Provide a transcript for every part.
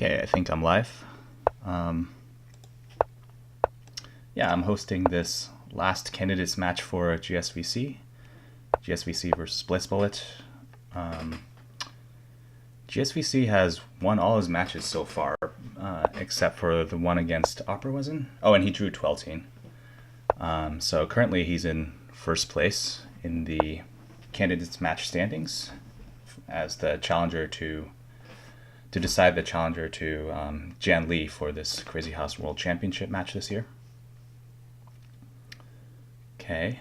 Okay, I think I'm live. Um, yeah, I'm hosting this last candidates match for gsvc versus blitzbullet. gsvc has won all his matches so far, except for the one against Opera, wasn't? Oh, and he drew 12. So currently he's in first place in the candidates match standings as the challenger to decide the challenger to Jan Lee for this Crazyhouse World Championship match this year. Okay.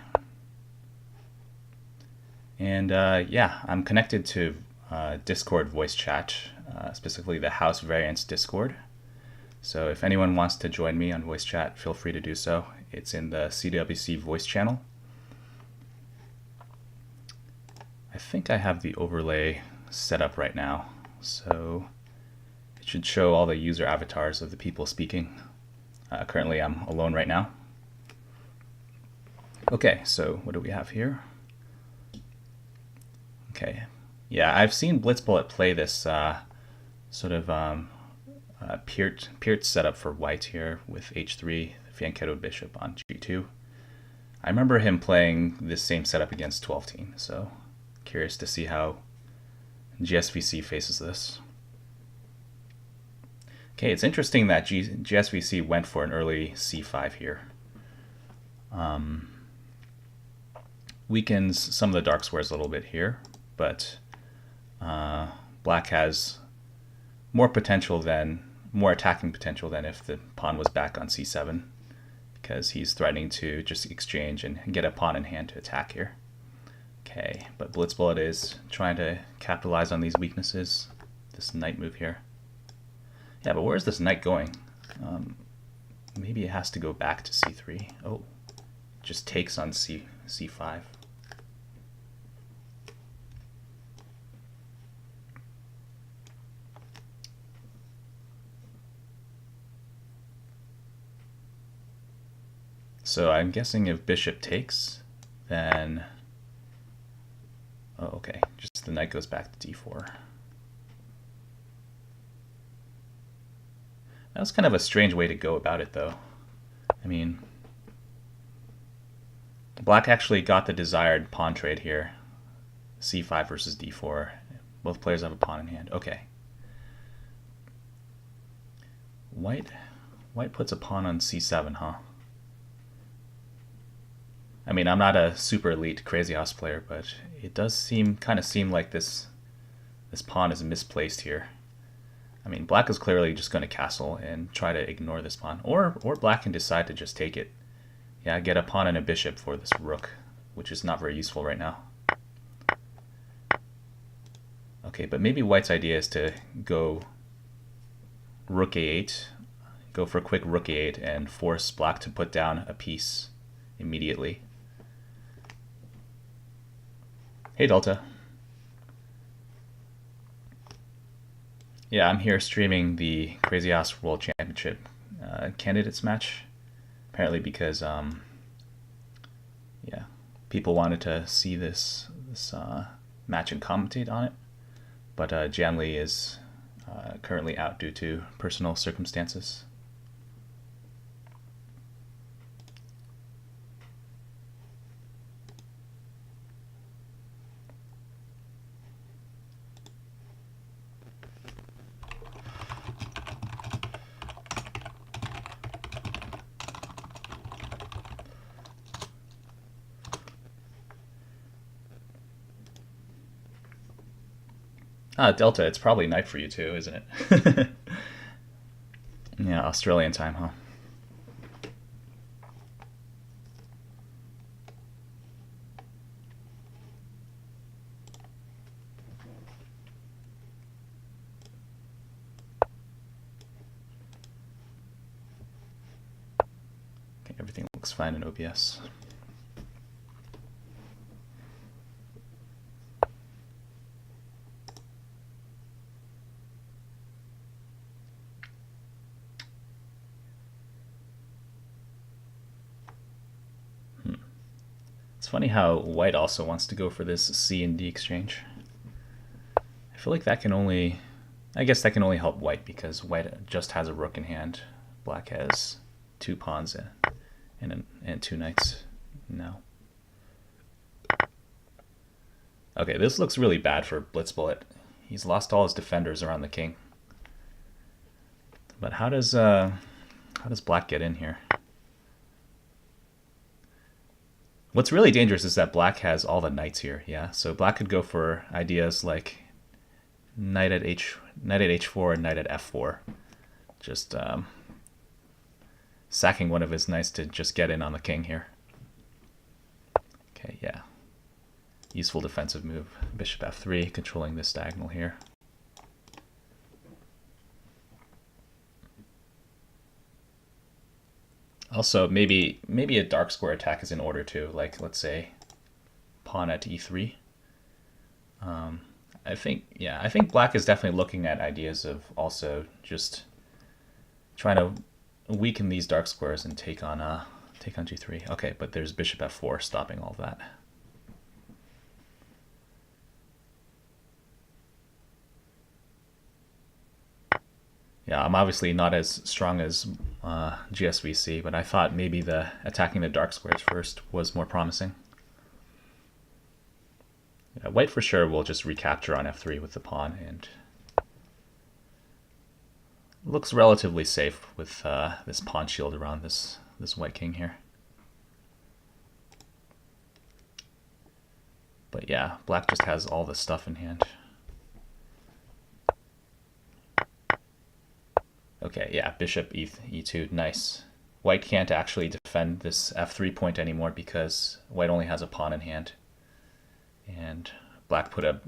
And yeah, I'm connected to Discord voice chat, specifically the House Variants Discord. So if anyone wants to join me on voice chat, feel free to do so. It's in the CWC voice channel. I think I have the overlay set up right now, so it should show all the user avatars of the people speaking. Currently I'm alone right now. Okay, so what do we have here? Okay, yeah, I've seen blitzbullet play this sort of Peart setup for white here with h3, Fianchetto bishop on g2. I remember him playing this same setup against 12 team, so curious to see how gsvc faces this. Okay, it's interesting that gsvc went for an early c5 here. Weakens some of the dark squares a little bit here, but black has more attacking potential than if the pawn was back on c7, because he's threatening to just exchange and get a pawn in hand to attack here. Okay, but blitzbullet is trying to capitalize on these weaknesses. This knight move here. Yeah, but where's this knight going? Maybe it has to go back to c3. Oh, just takes on c5. So I'm guessing if bishop takes, then... Oh, okay, just the knight goes back to d4. That was kind of a strange way to go about it, though. I mean, black actually got the desired pawn trade here. c5 versus d4. Both players have a pawn in hand. Okay. White puts a pawn on c7, huh? I mean, I'm not a super elite Crazyhouse player, but it does kind of seem like this pawn is misplaced here. I mean, black is clearly just going to castle and try to ignore this pawn, or black can decide to just take it. Yeah, get a pawn and a bishop for this rook, which is not very useful right now. Okay, but maybe white's idea is to go rook a8, go for a quick rook a8 and force black to put down a piece immediately. Hey Delta. Yeah, I'm here streaming the Crazyhouse World Championship candidates match. Apparently because yeah, people wanted to see this match and commentate on it. But Jan Lee is currently out due to personal circumstances. Delta, it's probably night for you too, isn't it? Yeah, Australian time, huh? Okay, everything looks fine in OBS. It's funny how white also wants to go for this C and D exchange. I feel like that can only I guess that can only help white because white just has a rook in hand. Black has 2 pawns and 2 knights. No. Okay, this looks really bad for blitzbullet. He's lost all his defenders around the king. But how does black get in here? What's really dangerous is that black has all the knights here. Yeah, so black could go for ideas like knight at h4 and knight at f4, just sacking one of his knights to just get in on the king here. Okay, yeah, useful defensive move. Bishop f3, controlling this diagonal here. Also, maybe a dark square attack is in order too. Like, let's say pawn at e3. I think black is definitely looking at ideas of also just trying to weaken these dark squares and take on g3. Okay, but there's bishop f4 stopping all of that. Yeah, I'm obviously not as strong as gsvc, but I thought maybe the attacking the dark squares first was more promising. Yeah, white for sure will just recapture on f3 with the pawn, and looks relatively safe with this pawn shield around this white king here. But yeah, black just has all this stuff in hand. Okay, yeah, bishop e2, nice. White can't actually defend this f3 point anymore because white only has a pawn in hand. And black put a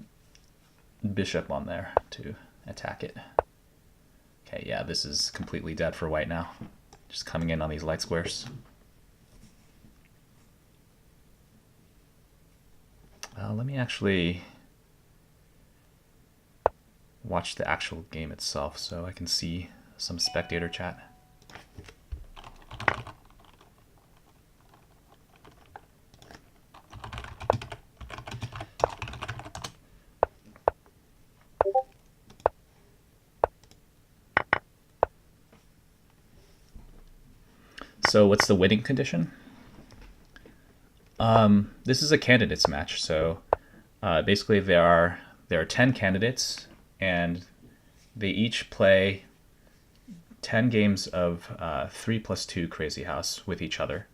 bishop on there to attack it. Okay, yeah, this is completely dead for white now. Just coming in on these light squares. Let me actually watch the actual game itself so I can see some spectator chat. So what's the winning condition? This is a candidates match, so basically there are 10 candidates, and they each play 10 games of 3+2 Crazyhouse with each other.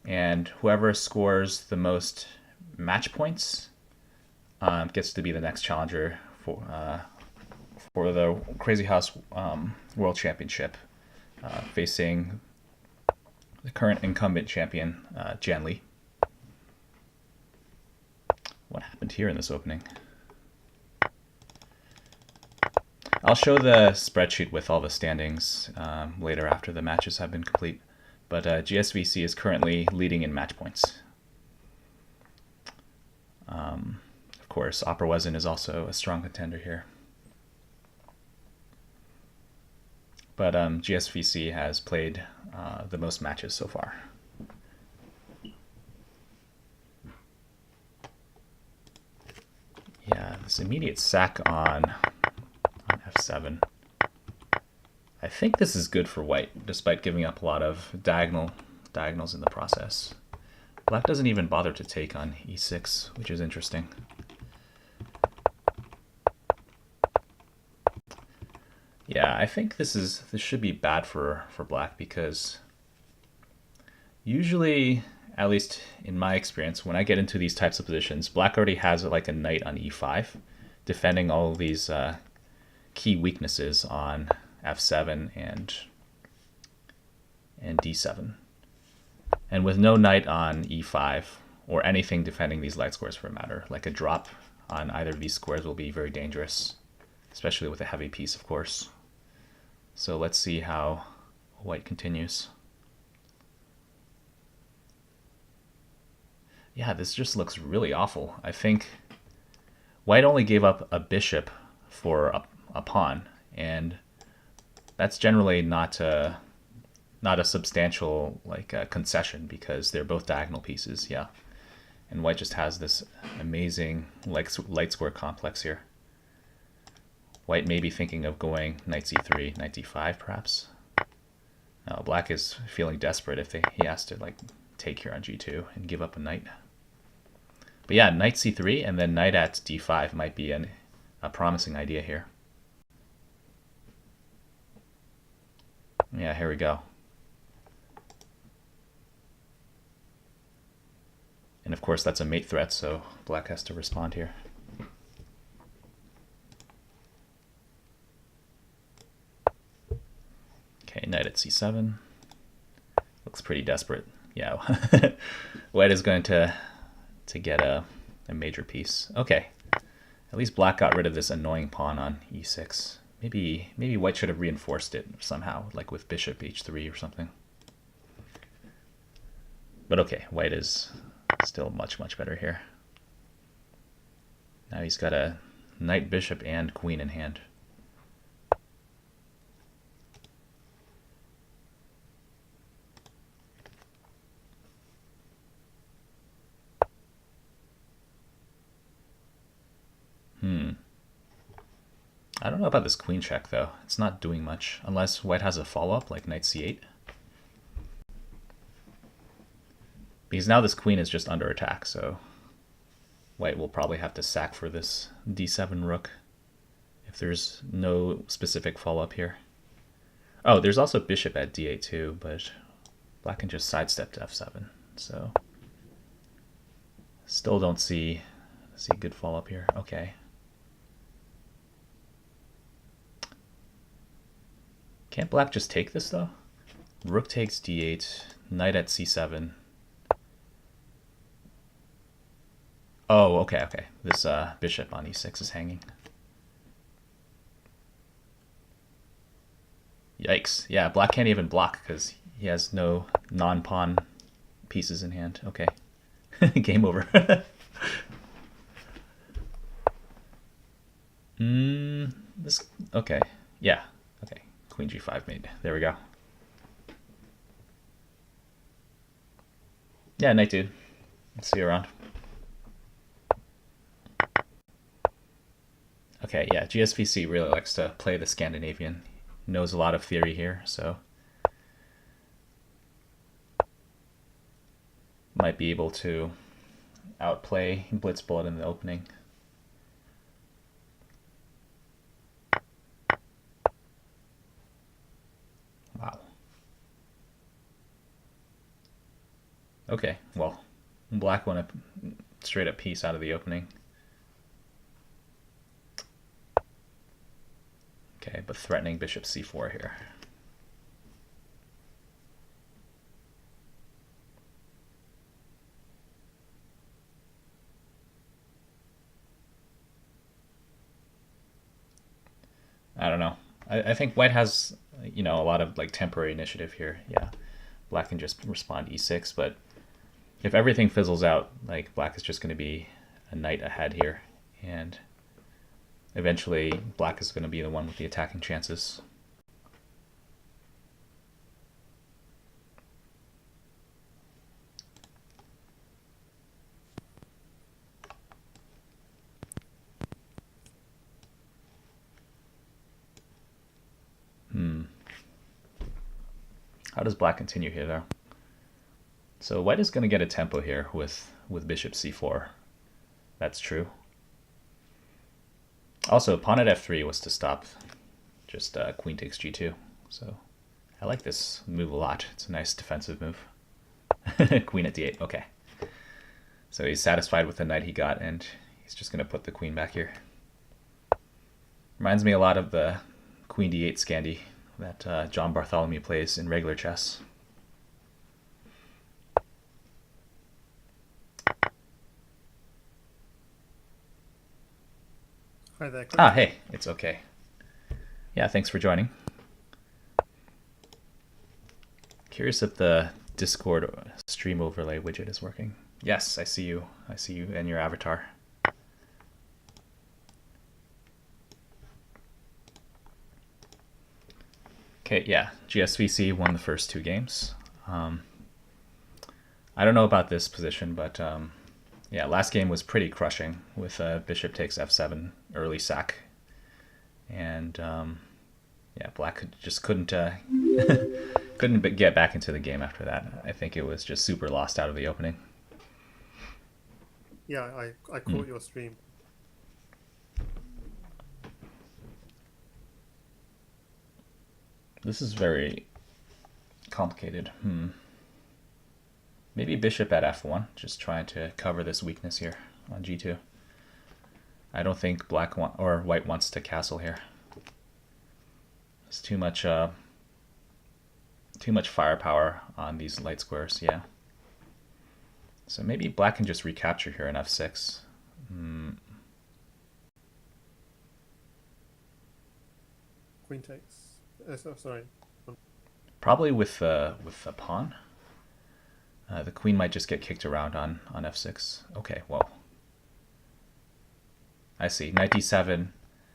And whoever scores the most match points gets to be the next challenger for the Crazyhouse World Championship, facing the current incumbent champion, Jan Lee. What happened here in this opening? I'll show the spreadsheet with all the standings later after the matches have been complete, but gsvc is currently leading in match points. Of course, Opera Wesen is also a strong contender here. But gsvc has played the most matches so far. Yeah, this immediate sack on f7. I think this is good for white, despite giving up a lot of diagonals in the process. Black doesn't even bother to take on e6, which is interesting. Yeah, I think this should be bad for black, because usually, at least in my experience, when I get into these types of positions, black already has like a knight on e5, defending all of these key weaknesses on f7 and d7. And with no knight on e5, or anything defending these light squares for a matter, like a drop on either of these squares will be very dangerous, especially with a heavy piece, of course. So let's see how white continues. Yeah, this just looks really awful. I think white only gave up a bishop for a pawn, and that's generally not a substantial concession, because they're both diagonal pieces. Yeah, and white just has this amazing light square complex here. White may be thinking of going knight c3, knight d5 perhaps. No, black is feeling desperate if he has to like take here on g2 and give up a knight. But yeah, knight c3 and then knight at d5 might be a promising idea here. Yeah, here we go. And of course that's a mate threat, so black has to respond here. Okay, knight at c7. Looks pretty desperate. Yeah, white is going to get a major piece. Okay, at least black got rid of this annoying pawn on e6. Maybe white should have reinforced it somehow, like with bishop h3 or something. But okay, white is still much better here. Now he's got a knight, bishop, and queen in hand. I don't know about this queen check though. It's not doing much unless white has a follow-up like knight c8. Because now this queen is just under attack, so white will probably have to sack for this d7 rook if there's no specific follow-up here. Oh, there's also bishop at d8 too, but black can just sidestep to f7, so still don't see good follow-up here. Okay. Can't black just take this though? Rook takes d8, knight at c7. Oh, okay. This bishop on e6 is hanging. Yikes. Yeah, black can't even block because he has no non-pawn pieces in hand. Okay. Game over. Okay. Yeah. Okay. Queen g5 mate. There we go. Yeah, knight dude. See you around. Okay, yeah, GSVC really likes to play the Scandinavian. Knows a lot of theory here, so might be able to outplay blitzbullet in the opening. Wow. Okay, well, black won a straight up piece out of the opening. Okay, but threatening bishop c4 here. I don't know. I think white has, a lot of like temporary initiative here. Yeah, black can just respond e6, but if everything fizzles out, like black is just going to be a knight ahead here, and eventually black is going to be the one with the attacking chances. How does black continue here though? So white is going to get a tempo here with bishop c4. That's true. Also, pawn at f3 was to stop just queen takes g2. So I like this move a lot. It's a nice defensive move. Queen at d8. Okay. So he's satisfied with the knight he got, and he's just going to put the queen back here. Reminds me a lot of the queen d8 Scandi that John Bartholomew plays in regular chess. Hi there. Ah, hey, it's okay. Yeah, thanks for joining. Curious if the Discord stream overlay widget is working. Yes, I see you. I see you and your avatar. Okay, yeah, GSVC won the first two games. I don't know about this position, but yeah, last game was pretty crushing with bishop takes f7 early sack. And yeah, black just couldn't couldn't get back into the game after that. I think it was just super lost out of the opening. Yeah, I caught your stream. This is very complicated. Maybe bishop at f1, just trying to cover this weakness here on g2. I don't think white wants to castle here. It's too much firepower on these light squares. Yeah. So maybe black can just recapture here in f6. Queen takes. Sorry. Probably with a pawn. The queen might just get kicked around on f6. Okay, well. I see. Knight d7,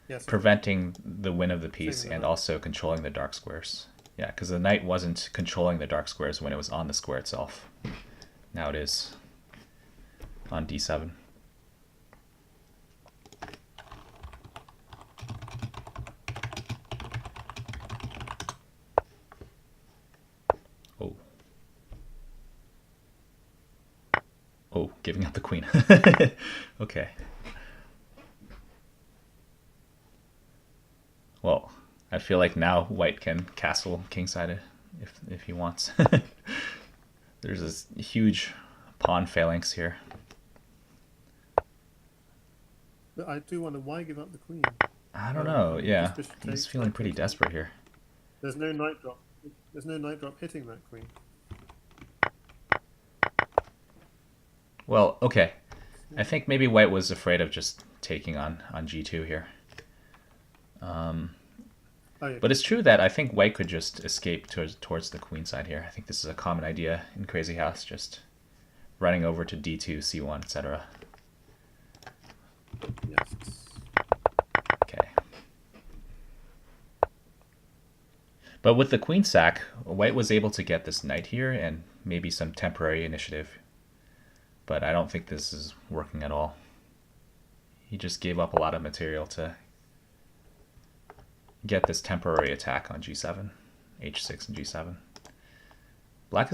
Yes. preventing the win of the piece and also controlling the dark squares. Yeah, because the knight wasn't controlling the dark squares when it was on the square itself. Now it is on d7. Oh. Oh, giving up the queen. Okay. Well, I feel like now white can castle kingside if he wants. There's this huge pawn phalanx here. But I do wonder why give up the queen. I don't know. Yeah, he's feeling pretty desperate here. There's no knight drop. There's no knight drop hitting that queen. Well, okay. I think maybe white was afraid of just taking on g2 here. Oh, yeah. But it's true that I think white could just escape towards the queen side here. I think this is a common idea in Crazyhouse, just running over to d2, c1, etc. Yes. Okay. But with the queen sack, white was able to get this knight here and maybe some temporary initiative. But I don't think this is working at all. He just gave up a lot of material to get this temporary attack on g7, h6 and g7. Black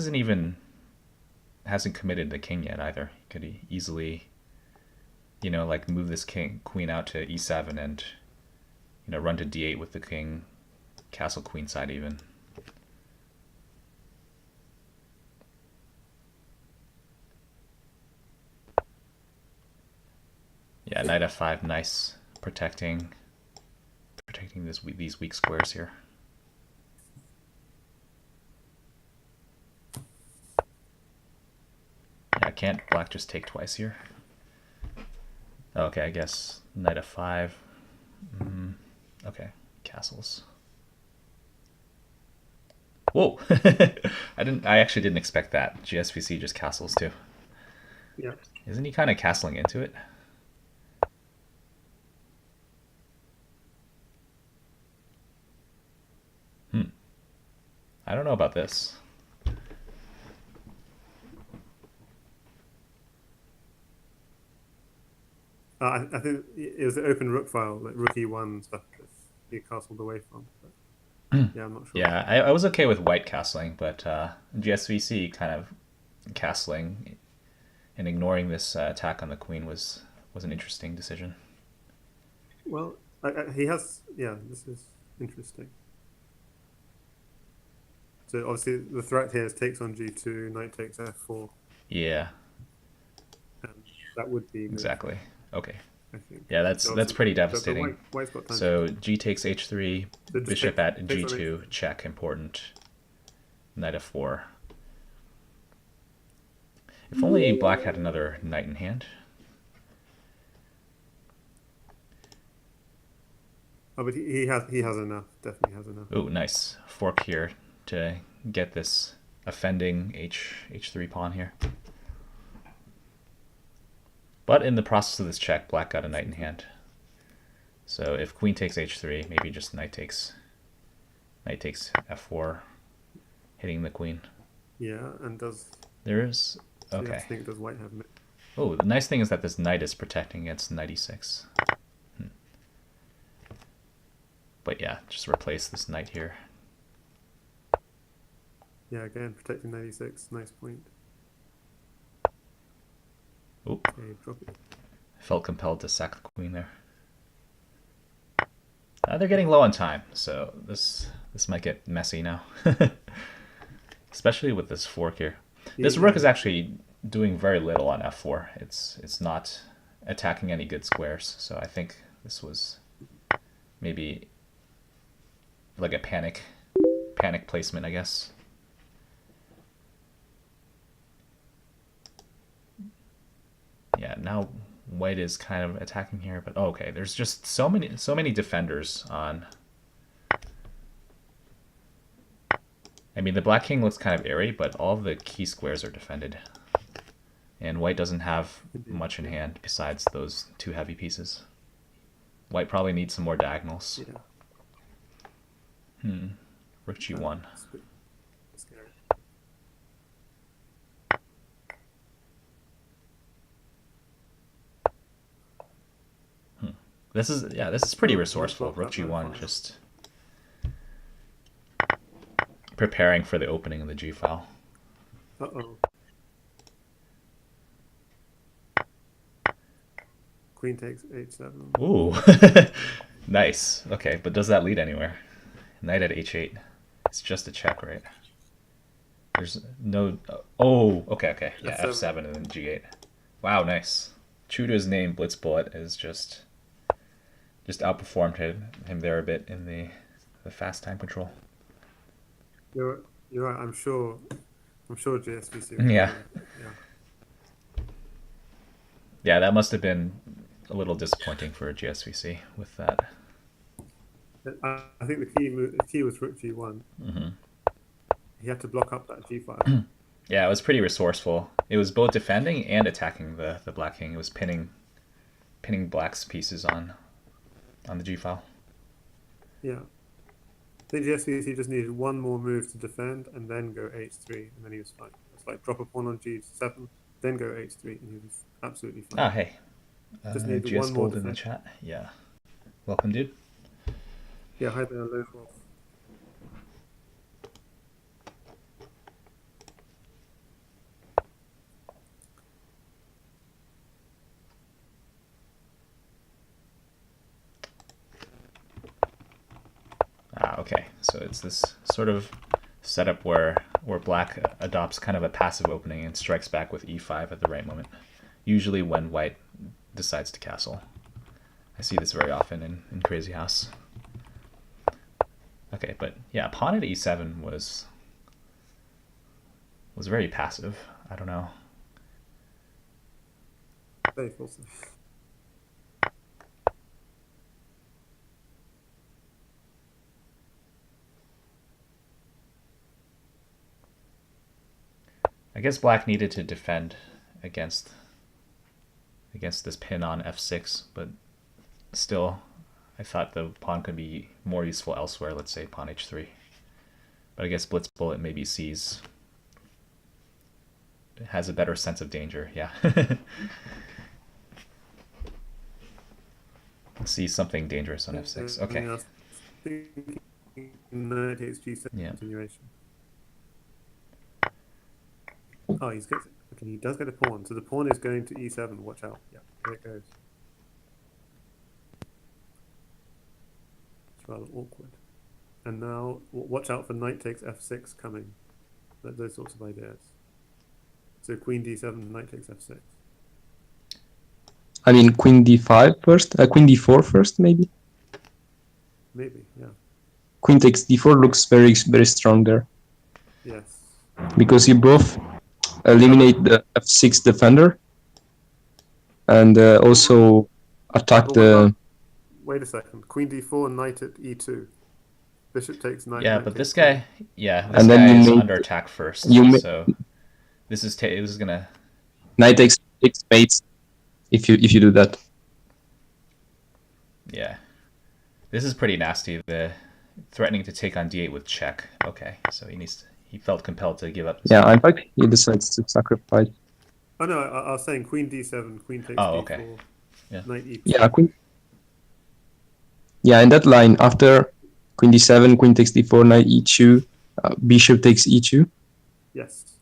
hasn't committed the king yet either. He could easily, like move this queen out to e7 and, run to d8 with the king, castle queenside even. Yeah, knight f5, nice, protecting these weak squares here. Yeah, can't black just take twice here? Okay, I guess knight f5. Okay, castles. Whoa! I actually didn't expect that. GSVC just castles too. Yeah. Isn't he kind of castling into it? I don't know about this. I think it was the open rook file, like rook e1 stuff that he castled away from. But, yeah, I'm not sure. Yeah, I was okay with white castling, but GSVC kind of castling and ignoring this attack on the queen was an interesting decision. Well, he has. Yeah, this is interesting. So obviously the threat here is takes on g2, knight takes f4. Yeah. And that would be exactly. Okay. I think. Yeah, that's pretty devastating. White's got time. So g takes h3, so bishop at g2, check, important. Knight f4. If only black had another knight in hand. Oh, but he has enough. Definitely has enough. Oh, nice fork here to get this offending h3 pawn here. But in the process of this check, black got a knight in hand. So if queen takes h3, maybe just knight takes f4, hitting the queen. Yeah, and does there is okay. I think does white have it? Oh, the nice thing is that this knight is protecting against knight e6. But yeah, just replace this knight here. Yeah, again, protecting 96. Nice point. Oop. Okay, drop it. Felt compelled to sack the queen there. They're getting low on time, so this might get messy now. Especially with this fork here. This rook is actually doing very little on f4. It's not attacking any good squares, so I think this was maybe like a panic placement, I guess. Yeah, now white is kind of attacking here, but okay, there's just so many defenders on. I mean, the black king looks kind of airy, but all of the key squares are defended. And white doesn't have much in hand besides those two heavy pieces. White probably needs some more diagonals. Yeah. Rook g1. Scary. This is pretty resourceful. Rook g1, just preparing for the opening of the g file. Uh-oh. Queen takes h7. Ooh. Nice. Okay, but does that lead anywhere? Knight at h8. It's just a check, right? There's no... Oh, okay. Yeah, f7 and then g8. Wow, nice. True to his name, blitzbullet is just outperformed him there a bit in the fast time control. You're right. I'm sure gsvc. Yeah, that must have been a little disappointing for gsvc with that. I think the key was rook g1. Mm-hmm. He had to block up that g5. Yeah, it was pretty resourceful. It was both defending and attacking the black king. It was pinning black's pieces on the g file. Yeah. I think gsvc just needed one more move to defend and then go h3, and then he was fine. It's like drop a pawn on g7, then go h3, and he was absolutely fine. Ah, hey. Just needed GS one more Gold in the chat. Yeah. Welcome, dude. Yeah, hi there, Low Wolf. Okay, so it's this sort of setup where black adopts kind of a passive opening and strikes back with e5 at the right moment, usually when white decides to castle. I see this very often in Crazyhouse. Okay, but yeah, pawn at e7 was very passive. I don't know. Very awesome. I guess black needed to defend against this pin on f6, but still, I thought the pawn could be more useful elsewhere, let's say pawn h3. But I guess blitzbullet maybe has a better sense of danger, yeah. See something dangerous on f6, okay. Knight takes g7 continuation. Oh, he's got it. Okay, he does get a pawn. So the pawn is going to e7. Watch out. Yeah, there it goes. It's rather awkward. And now, watch out for knight takes f6 coming. Those sorts of ideas. So queen d7, knight takes f6. I mean, queen d5 first? Queen d4 first, maybe? Maybe, yeah. Queen takes d4 looks very, very strong there. Yes. Because you both eliminate the f6 defender and also attack the... Wait a second. Queen d4, knight at e2. Bishop takes knight. Yeah, but this guy, this and guy then is under attack first. So this is gonna... Knight takes 6 spades if you do that. Yeah. This is pretty nasty. The threatening to take on d8 with check. Okay, so he felt compelled to give up. Yeah, in fact, he decides to sacrifice. Oh no, I was saying queen d7, queen takes d4, Yeah. knight e2. Yeah, queen. Yeah, in that line, after Queen d7, queen takes d4, knight e2, bishop takes e2. Yes.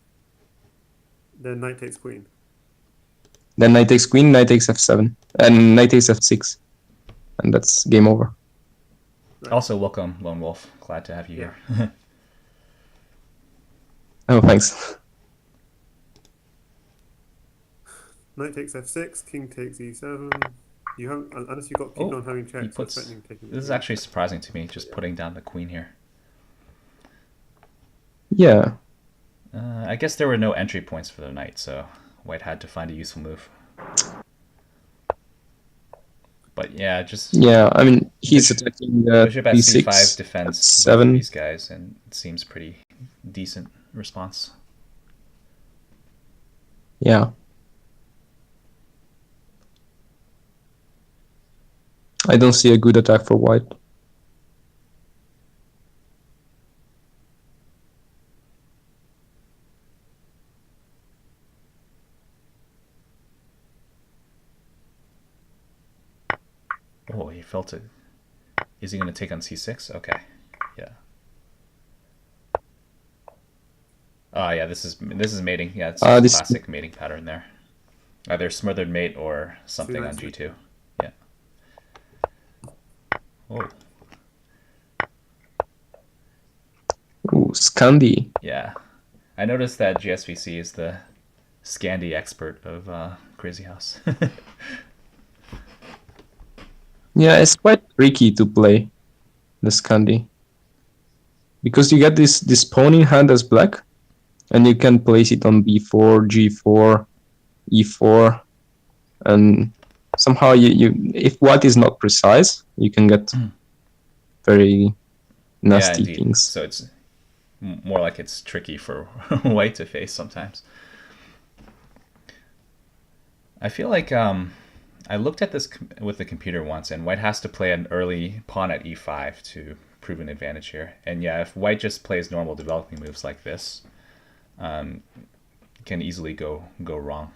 Then knight takes queen. Then knight takes queen, knight takes f7, and knight takes f6. And that's game over. Right. Also, welcome, Lone Wolf. Glad to have you here. Oh, thanks. Knight takes f6, king takes e7. You haven't, unless you got keep on having He checks. puts. Threatening taking the This is queen. actually surprising to me, just putting down the queen here. Yeah. I guess there were no entry points for the knight, so White had to find a useful move. But yeah, just Yeah, I mean, he's Bishop- attacking bishop at b6, c5 defends both of f7. these guys, and it seems pretty decent response. Yeah. I don't see a good attack for white. Oh, he felt it. Is he going to take on c6? Okay, yeah. Oh yeah, this is mating. Yeah, it's just This classic mating pattern there. Either smothered mate or something on knights. g2. Yeah. Oh. ooh, Scandi. Yeah. I noticed that GSVC is the Scandi expert of Crazyhouse. Yeah, it's quite tricky to play the Scandi. Because you get this pawn in hand as black, and you can place it on b4, g4, e4, and somehow you if white is not precise, you can get very nasty indeed. things. So it's more like it's tricky for White to face sometimes. I feel like I looked at this with the computer once, and White has to play an early pawn at e5 to prove an advantage here. And yeah, if White just plays normal developing moves like this, can easily go wrong.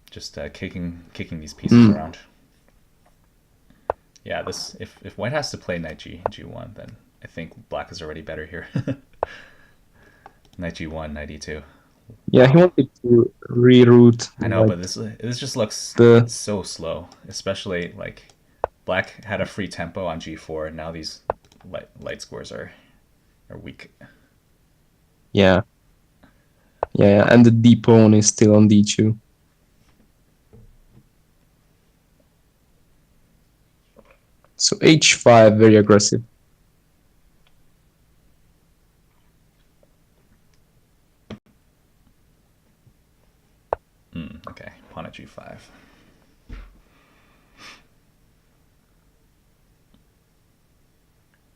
Just kicking these pieces around. Yeah, this if White has to play knight g1, then I think Black is already better here. Knight g1, knight e2. Yeah, he wanted to reroute. I know, like, but this just looks so slow. Especially like Black had a free tempo on g4, and now these light scores are weak. yeah, and the d pawn is still on d2. So h5 very aggressive. Okay, pawn at g5.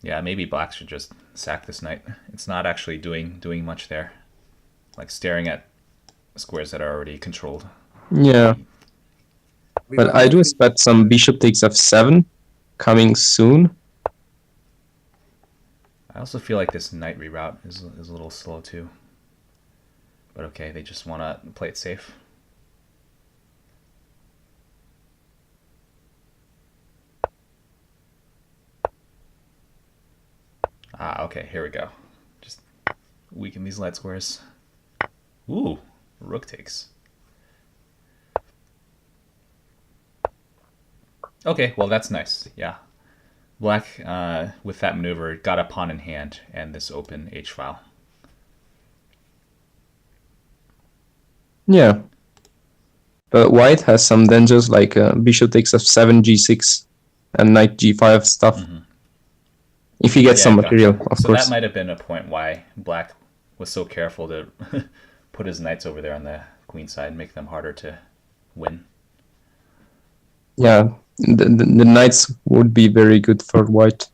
Yeah, maybe Black should just sack this knight. It's not actually doing much there. Like staring at squares that are already controlled. Yeah, but I do expect some bishop takes f7 coming soon. I also feel like this knight reroute is a little slow too. But okay, they just want to play it safe. Okay, here we go. Just weaken these light squares. Ooh, rook takes. Okay, well that's nice, yeah. Black, with that maneuver, got a pawn in hand and this open h-file. Yeah. But white has some dangers like bishop takes f7, g6, and knight g5 stuff. If he gets some material, of so course. that might have been a point why Black was so careful to put his knights over there on the queen side, make them harder to win. Yeah, the knights would be very good for white.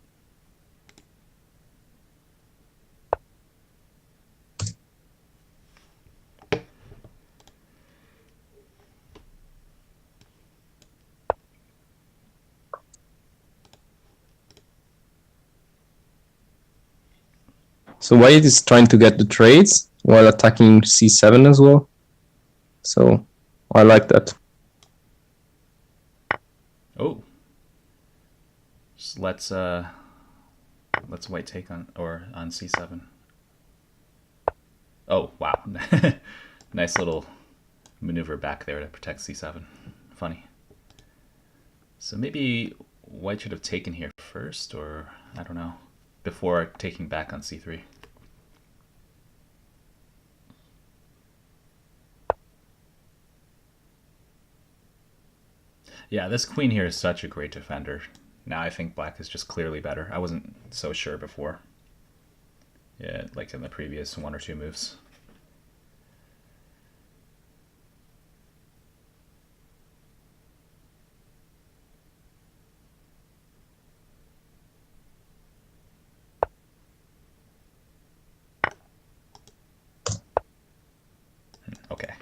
So white is trying to get the trades while attacking c7 as well. So I like that. Oh. Just let's let's white take on c7. Oh wow, nice little maneuver back there to protect c7. Funny. So maybe white should have taken here first, or I don't know, before taking back on c3. Yeah, this queen here is such a great defender. Now I think black is just clearly better. I wasn't so sure before. Yeah, like in the previous 1 or 2 moves. Okay,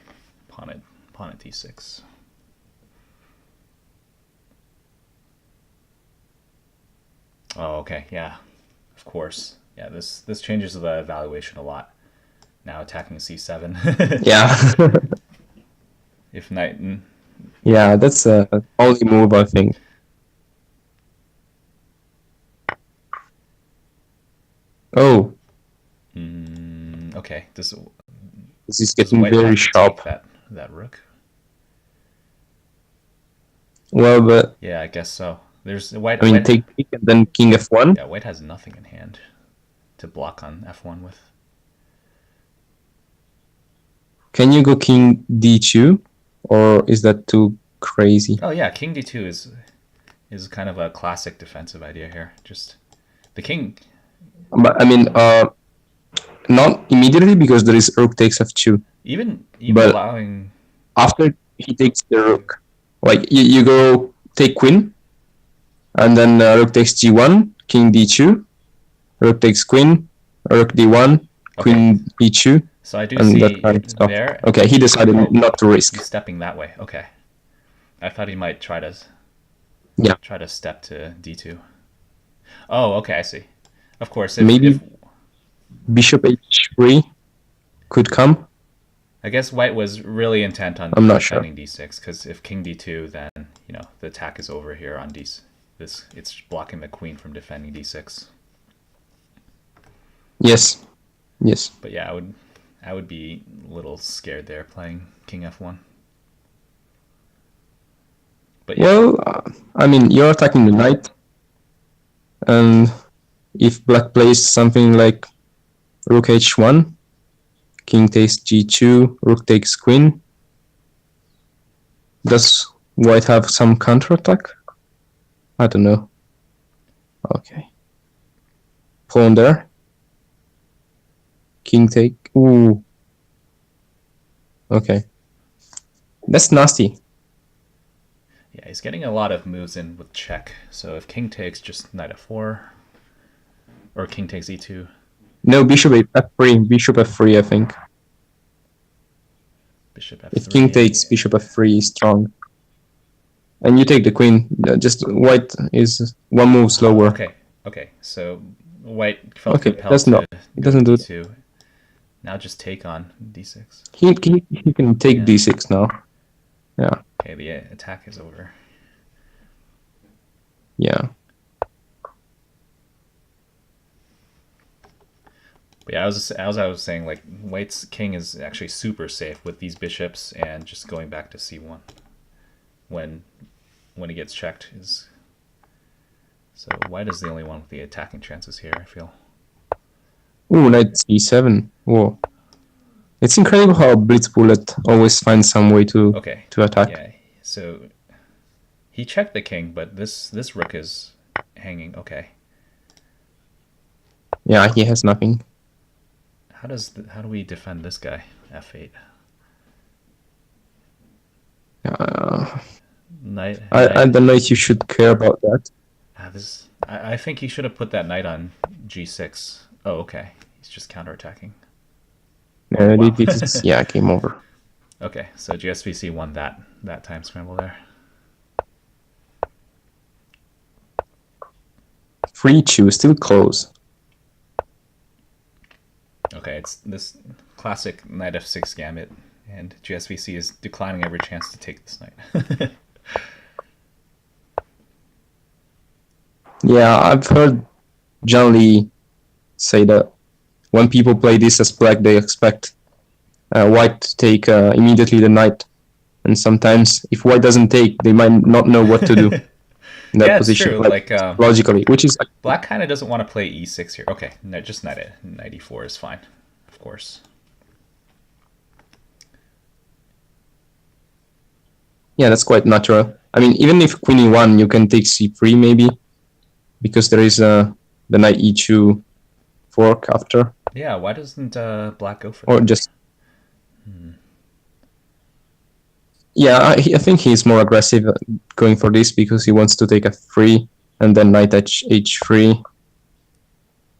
pawn at d6. Oh, okay, yeah, of course. Yeah, this changes the evaluation a lot. Now attacking c7. Yeah. If knight... Yeah, that's the only move, I think. Oh. Okay, this is getting very sharp. That rook? Well, but... Yeah, I guess so. There's white... I mean, take and then king f1. Yeah, white has nothing in hand to block on f1 with. Can you go king d2? Or is that too crazy? Oh yeah, king d2 is kind of a classic defensive idea here. Just the king... But I mean, not immediately, because there is rook takes f2. Even but allowing... After he takes the rook, like you go take queen, and then rook takes g1, king d2, rook takes queen, rook d1, queen e2. So I do see that kind of stuff. There. Okay, he decided not to risk. He's stepping that way. Okay, I thought he might try to. Yeah. Try to step to d2. Oh, okay, I see. Of course, maybe bishop h3 could come. I guess white was really intent on defending d6, because if king d2, then the attack is over here on d6. It's blocking the queen from defending d6. Yes. Yes. But yeah, I would be a little scared there playing king f1. But yeah. Well, I mean, you're attacking the knight, and if black plays something like rook h1, king takes g2, rook takes queen, does white have some counterattack? I don't know. Okay. Pawn there. King take. Ooh. Okay. That's nasty. Yeah, he's getting a lot of moves in with check. So if king takes, just knight f4. Or king takes e2. No, bishop f3. Bishop f3, I think. Bishop f3. If king takes, bishop f3 is strong. And you take the queen. Just white is one move slower. Okay. So white felt compelled that's not. It doesn't do d2. Now just take on d6. He can take d6 now. Yeah. Okay, the attack is over. Yeah. But yeah, as I was saying, like white's king is actually super safe with these bishops and just going back to c1 when he gets checked is. So white is the only one with the attacking chances here, I feel. Ooh, knight c7. Whoa. It's incredible how blitzbullet always finds some way to attack. Yeah. So he checked the king, but this rook is hanging. Okay. Yeah, he has nothing. How do we defend this guy? f8. Knight. I don't know if you should care about that. I think he should have put that knight on g6. Oh, okay. He's just counterattacking. Wow. Yeah, game over. Okay, so gsvc won that time scramble there. 3-2, still close. Okay, it's this classic knight f6 gambit, and gsvc is declining every chance to take this knight. Yeah, I've heard generally say that when people play this as black, they expect white to take immediately the knight. And sometimes, if white doesn't take, they might not know what to do in that Yeah, it's position, true. like, Like, logically, which is black kind of doesn't want to play e6 here. Okay, no, just knight it. Knight e4 is fine, of course. yeah, that's quite natural. I mean, even if queen e1, you can take c3 maybe, because there is the knight e2 fork after, Yeah, why doesn't black go for or that? just. Yeah, I think he's more aggressive going for this because he wants to take f3 and then knight h3.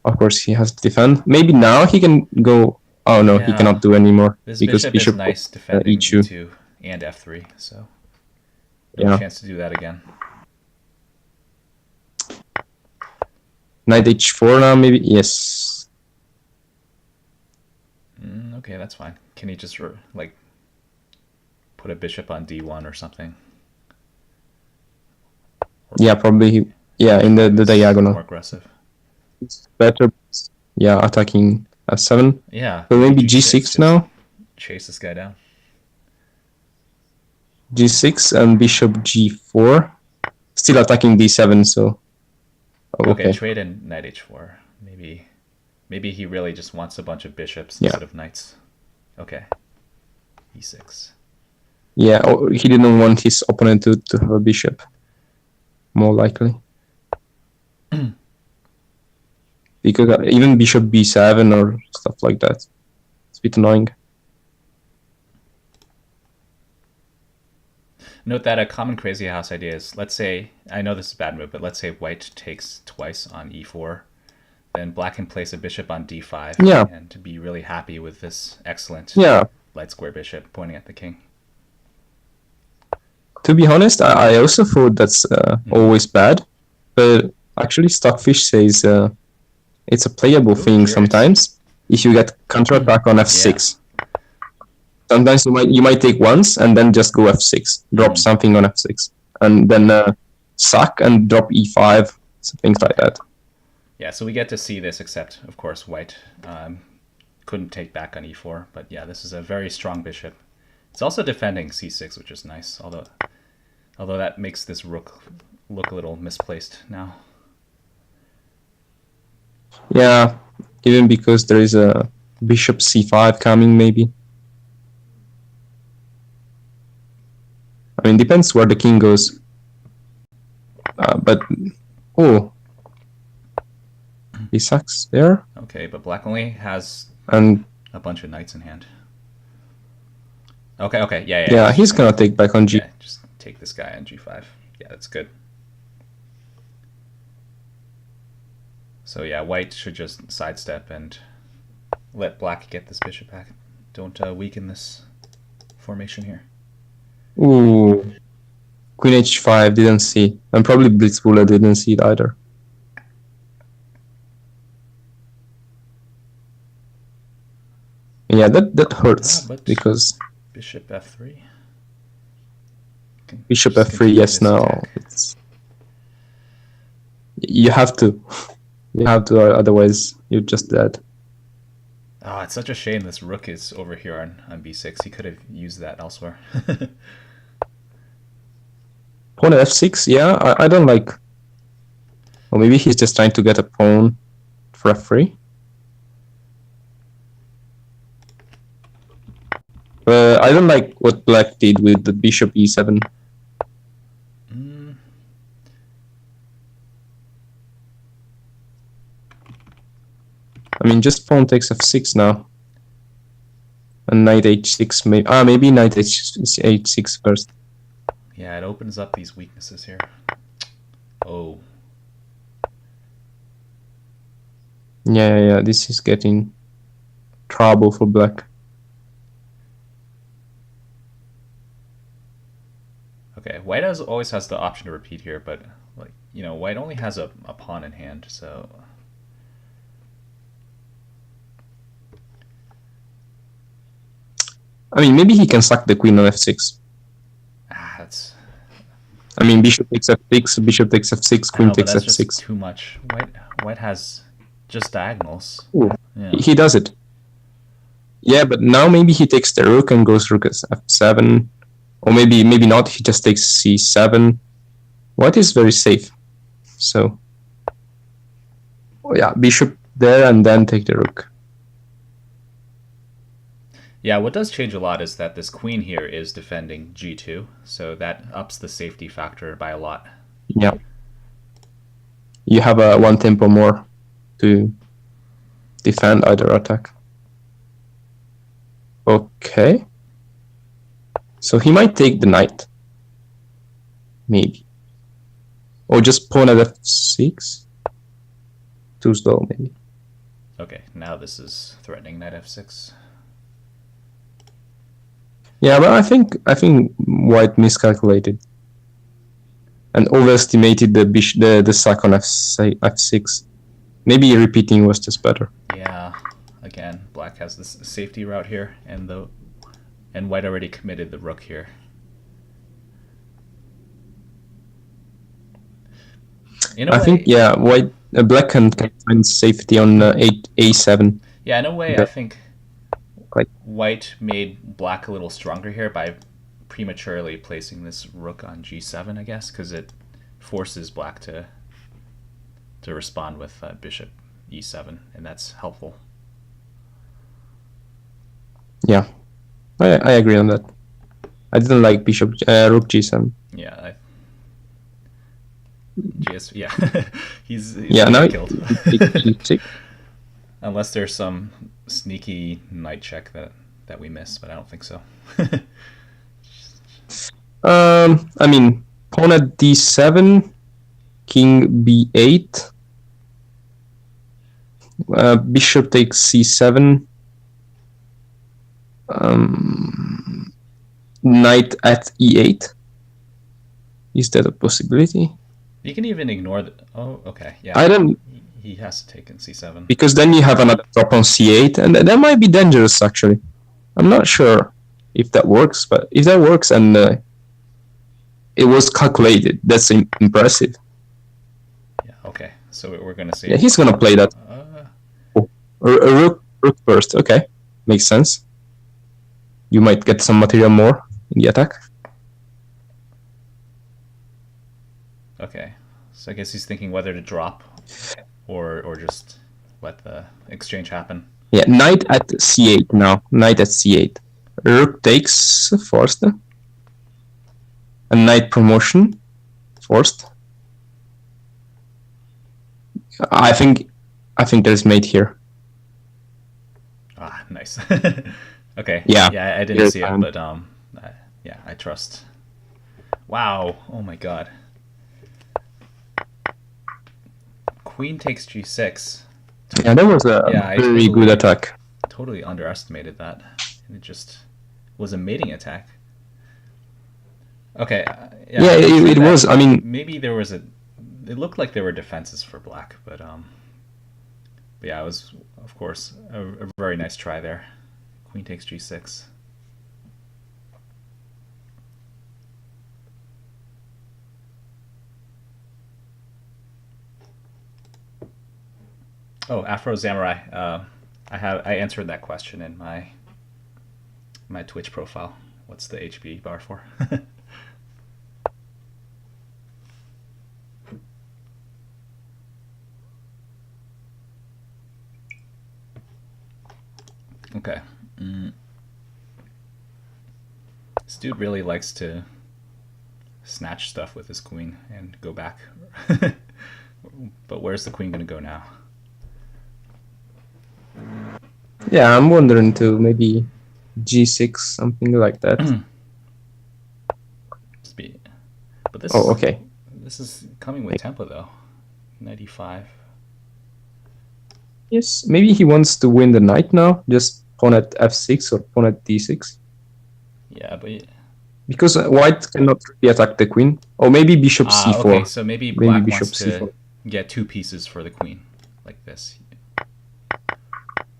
Of course, he has to defend. Maybe now he can go. Oh no, he Yeah. cannot do anymore This because bishop is nice defending e2. e2 and f3, so no Yeah. chance to do that again. Knight h4 now, maybe. Yes. Okay, that's fine. Can he just like put a bishop on d1 or something? Yeah, probably. Yeah, in the diagonal. More aggressive. It's better. Yeah, attacking f7. Yeah. So maybe g6 g6 now. Chase this guy down. G6 and bishop g4. Still attacking d7, so. Okay, Okay. trade in knight h4. Maybe he really just wants a bunch of bishops Yeah. instead of knights. Okay. e6. Yeah, or he didn't want his opponent to have a bishop. More likely. Because even bishop b7 or stuff like that. It's a bit annoying. Note that a common crazy house idea is, let's say, I know this is a bad move, but let's say white takes twice on e4, then black can place a bishop on d5, Yeah. and to be really happy with this excellent Yeah. light square bishop pointing at the king. To be honest, I also thought that's always bad. But actually, Stockfish says it's a playable thing curious. sometimes if you get counterattack on f6. Sometimes you might take once and then just go f6, drop something on f6, and then suck and drop e5, so things like that. Yeah, so we get to see this, except, of course, white couldn't take back on e4. But yeah, this is a very strong bishop. It's also defending c6, which is nice, although that makes this rook look a little misplaced now. Yeah, even because there is a bishop c5 coming, maybe. I mean, depends where the king goes. But, oh, he sucks there. Okay, but black only has And a bunch of knights in hand. Okay, yeah. yeah, he's gonna take back on g. Yeah, just take this guy on g5. Yeah, that's good. So yeah, white should just sidestep and let black get this bishop back. Don't weaken this formation here. Ooh, queen h5 didn't see, and probably blitzbullet didn't see it either. Yeah, that hurts but because bishop f3. bishop Just f3. continue Yes, this no, attack. you have to. You have to, otherwise you're just dead. Oh, it's such a shame this rook is over here on b6. He could have used that elsewhere. Pawn at f6, yeah, I don't like. Or maybe he's just trying to get a pawn for f3. I don't like what black did with the bishop e7. I mean, just pawn takes f6 now. And knight h6, maybe knight h6 first. Yeah, it opens up these weaknesses here. Oh. Yeah, this is getting trouble for black. Okay, white always has the option to repeat here, but like white only has a pawn in hand, so I mean, maybe he can sack the queen on f6. that's. I mean, bishop takes f6, bishop takes f6, queen But takes that's f6. just too much. white has just diagonals. Ooh, Yeah. he does it. Yeah, but now maybe he takes the rook and goes rook f7. Or maybe not, he just takes c7. White is very safe. So, oh yeah, bishop there and then take the rook. Yeah, what does change a lot is that this queen here is defending g2, so that ups the safety factor by a lot. Yeah. You have a one tempo more to defend either attack. Okay. So he might take the knight. Maybe. Or just pawn at f6. Too slow, maybe. Okay, now this is threatening knight f6. Yeah, but I think white miscalculated and overestimated the sack on f6. Maybe repeating was just better. Yeah, again, black has this safety route here, and white already committed the rook here. I think white black can find safety on a7. Yeah, in a way, Yeah. I think white made black a little stronger here by prematurely placing this rook on g7, I guess, because it forces black to respond with bishop e7, and that's helpful. Yeah, I agree on that. I didn't like bishop rook g7. Yeah, yeah, he's now killed. G6. Unless there's some sneaky knight check that we miss, but I don't think so. I mean, pawn at d7, king b8, bishop takes c7, knight at e8. Is that a possibility? You can even ignore the. Oh, okay, yeah. I don't. He has to take in c7 because then you have another drop on c8, and that might be dangerous. Actually, I'm not sure if that works, but if that works and it was calculated, that's impressive. Yeah. Okay. So we're gonna see. Yeah, he's gonna play that. Rook first. Okay, makes sense. You might get some material more in the attack. Okay, so I guess he's thinking whether to drop or just let the exchange happen. Yeah, knight at c8 now. Knight at c8. Rook takes forced. A knight promotion forced. I think there's mate here. Ah, nice. Okay. Yeah. Yeah, I didn't see it, but yeah, I trust. Wow. Oh my god. Queen takes g6. Yeah, that was a very good attack. Totally underestimated that. And it just was a mating attack. Okay. Yeah, it was. I mean, maybe there was it looked like there were defenses for black, but yeah, it was, of course, a very nice try there. Queen takes g6. Oh, Afro Samurai. I answered that question in my Twitch profile. What's the HP bar for? Okay. This dude really likes to snatch stuff with his queen and go back. But where's the queen going to go now? Yeah, I'm wondering too. Maybe g6, something like that. But this. Oh, okay. This is coming with tempo though. 95. Yes, maybe he wants to win the knight now. Just pawn at f6 or pawn at d6. Yeah, but because white cannot really attack the queen. Or maybe bishop c4. Okay, so maybe black bishop wants to c4. get two pieces for the queen, like this.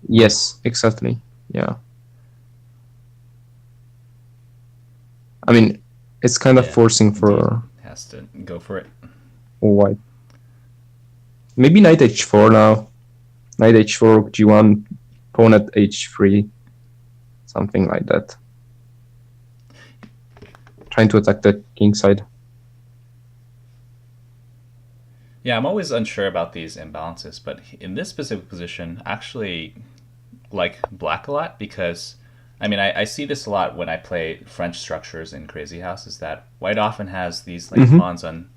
Yes, exactly. Yeah. I mean, it's kind of forcing for has to go for it. white. Maybe knight h4 now. Knight h4, g1, pawn at h3. Something like that. Trying to attack the king side. Yeah, I'm always unsure about these imbalances, but in this specific position, actually like black a lot because, I mean, I see this a lot when I play French structures in Crazy House, is that white often has these like pawns on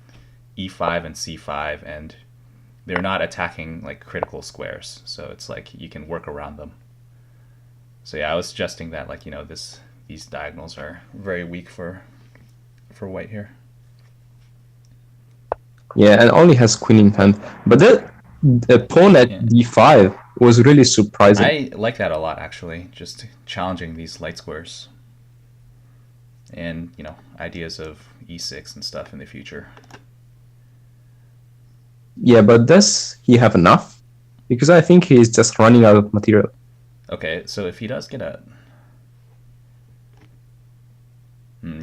e5 and c5, and they're not attacking like critical squares, so it's like you can work around them. So yeah, I was suggesting that, like, you know, these diagonals are very weak for white here. Yeah, and only has queen in hand. But the pawn at d5 was really surprising. I like that a lot, actually, just challenging these light squares. And, you know, ideas of e6 and stuff in the future. Yeah, but does he have enough? Because I think he's just running out of material. Okay, so if he does get a...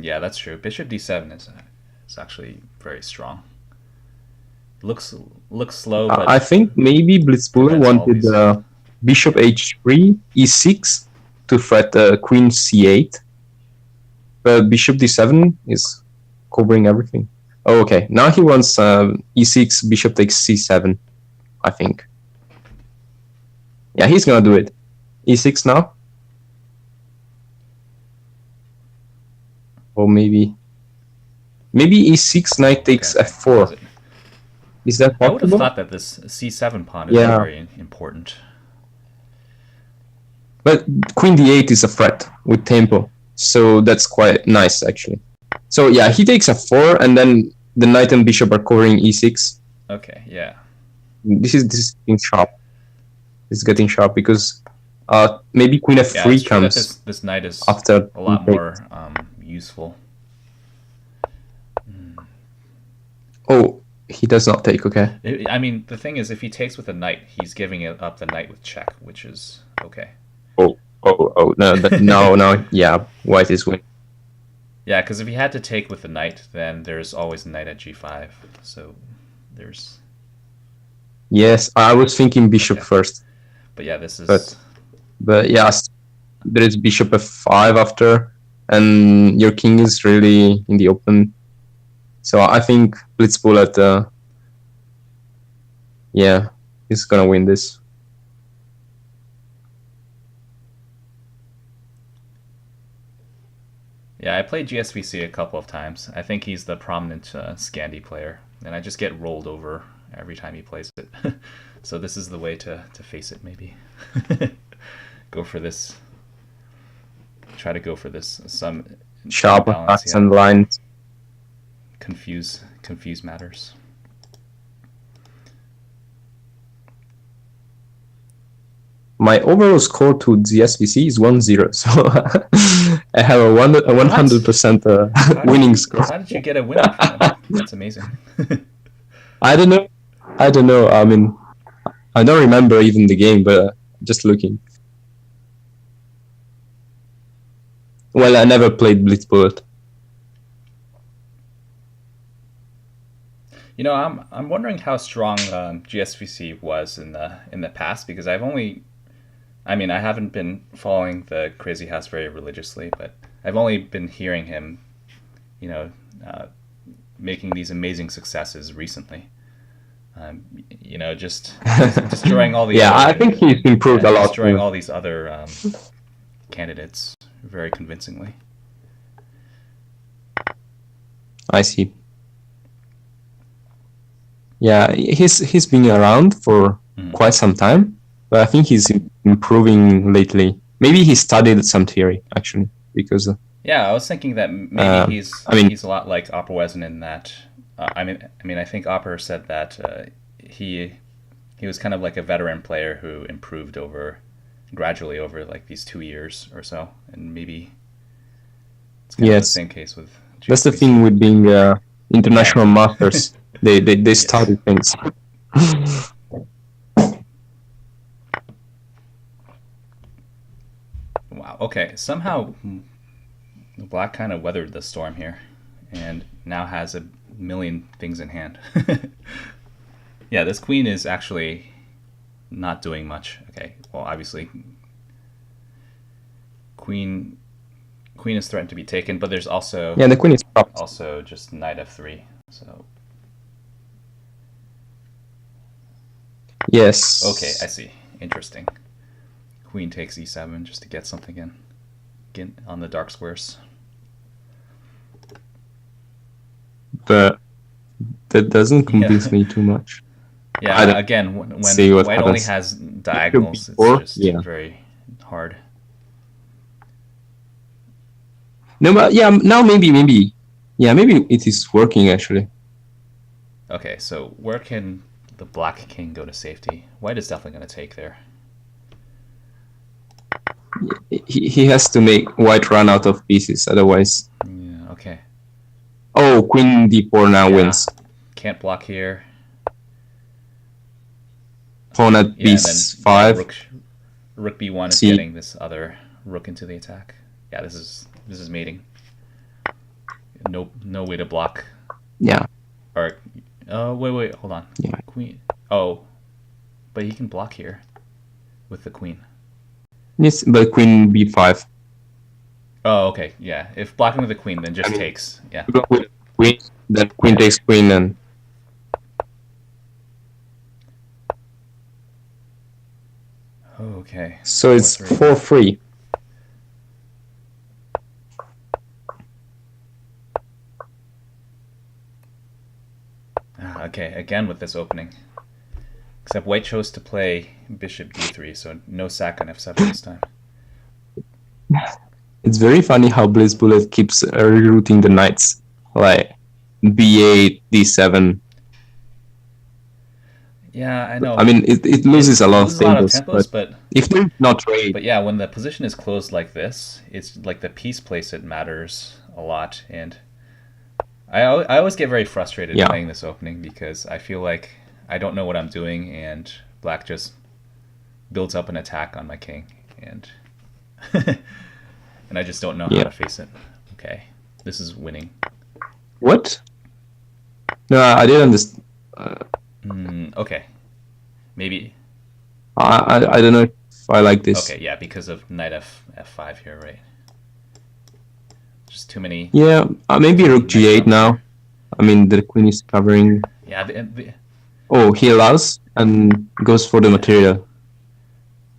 yeah, that's true. Bishop d7 is actually very strong. Looks slow, but I think maybe blitzbullet wanted bishop h3, e6 to threat queen c8. But bishop d7 is covering everything. Oh, okay. Now he wants e6, bishop takes c7, I think. Yeah, he's gonna do it. e6 now? Or maybe e6, knight takes f4. Is that possible? I would have thought that this c7 pawn is very important. But queen d8 is a threat with tempo, so that's quite nice, actually. So yeah, he takes f4, and then the knight and bishop are covering e6. Okay, yeah. This is getting sharp. It's getting sharp because maybe queen f3 comes. This knight is after a lot more useful. Oh, he does not take. Okay. I mean, the thing is, if he takes with a knight, he's giving it up the knight with check, which is okay. Oh no, no, yeah, white is winning. Yeah, because if he had to take with the knight, then there's always knight at g5. So there's... Yes, I was thinking bishop first. But yeah, this is... But yeah, there is bishop f5 after, and your king is really in the open. So I think blitzbullet, yeah, he's gonna win this. Yeah, I played GSVC a couple of times. I think he's the prominent Scandi player, and I just get rolled over every time he plays it. So this is the way to face it, maybe. Go for this. Try to go for this. Some sharp attacks and lines. Confuse matters. My overall score to GSVC is 1-0, so I have a 100% winning score. How did you get a win from him? That's amazing. I don't know. I mean, I don't remember even the game, but just looking. Well, I never played blitzbullet. You know, I'm wondering how strong GSVC was in the past, because I haven't been following the Crazy House very religiously, but I've only been hearing him, you know, making these amazing successes recently. You know, just destroying all these. Yeah, I think he's improved a lot. Destroying all these other candidates very convincingly. I see. Yeah, he's been around for quite some time, but I think he's improving lately. Maybe he studied some theory, actually, because... yeah, I was thinking that maybe he's a lot like Opper in that... I think Opper said that he was kind of like a veteran player who improved gradually over like these 2 years or so, and maybe it's kind of the same case with GSVC. That's the thing with being international masters. They study things. Wow. Okay. Somehow, Black kind of weathered the storm here, and now has a million things in hand. Yeah, this queen is actually not doing much. Okay, well, obviously, queen is threatened to be taken, but there's also Yeah, the queen is propped. also just knight f3. So Yes. okay, I see. Interesting. Queen takes e7 just to get something in. Get on the dark squares. But that doesn't convince me too much. Yeah, again, when see what white only happens. has diagonals, Before, it's just yeah. very hard. No, but yeah, now maybe. Yeah, maybe it is working actually. Okay, so where can the black king go to safety? White is definitely going to take there. He has to make white run out of pieces, otherwise. Yeah, okay. Oh, queen d4 now wins. Can't block here. Pawn at b5. Rook b1 is See. getting this other rook into the attack. Yeah, this is mating. No way to block. Yeah. Or wait, hold on. Yeah. Queen. Oh, but he can block here with the queen. Yes, but queen b5. Oh, okay, yeah. If blocking with the queen, then just takes. Yeah. With queen, then queen takes queen, and Okay. so it's 4-3. 4-3. Okay, again with this opening. Except white chose to play bishop d3, so no sack on f7 this time. It's very funny how blitzbullet keeps rerouting the knights, like b8, d7. Yeah, I know. I mean, it loses a lot of tempos, but if they're not trade, But yeah, when the position is closed like this, it's like the piece placement matters a lot, and I always get very frustrated playing this opening because I feel like I don't know what I'm doing, and black just builds up an attack on my king, and and I just don't know how to face it. Okay, this is winning. What? No, I didn't understand. Okay, maybe. I don't know if I like this. Okay, yeah, because of knight f5 here, right? Just too many. Yeah, maybe rook g8 now. Here. I mean, the queen is covering. Yeah. Oh, he allows and goes for the material.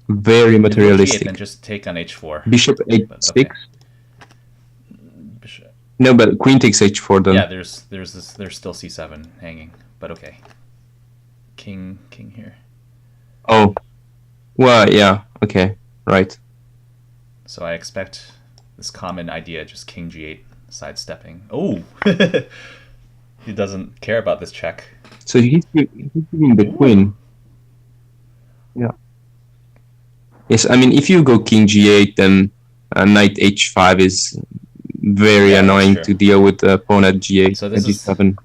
Very materialistic. Then just take on h4. Bishop h6. Okay. Bishop. No, but queen takes h4 then. Yeah, there's still c7 hanging, but okay. King here. Oh, well, yeah, okay, right. So I expect this common idea, just king g8 sidestepping. Oh, he doesn't care about this check. So he's giving the queen. Yeah. Yes, I mean, if you go king g8, then knight h5 is very annoying to deal with the pawn at g8 so and g7.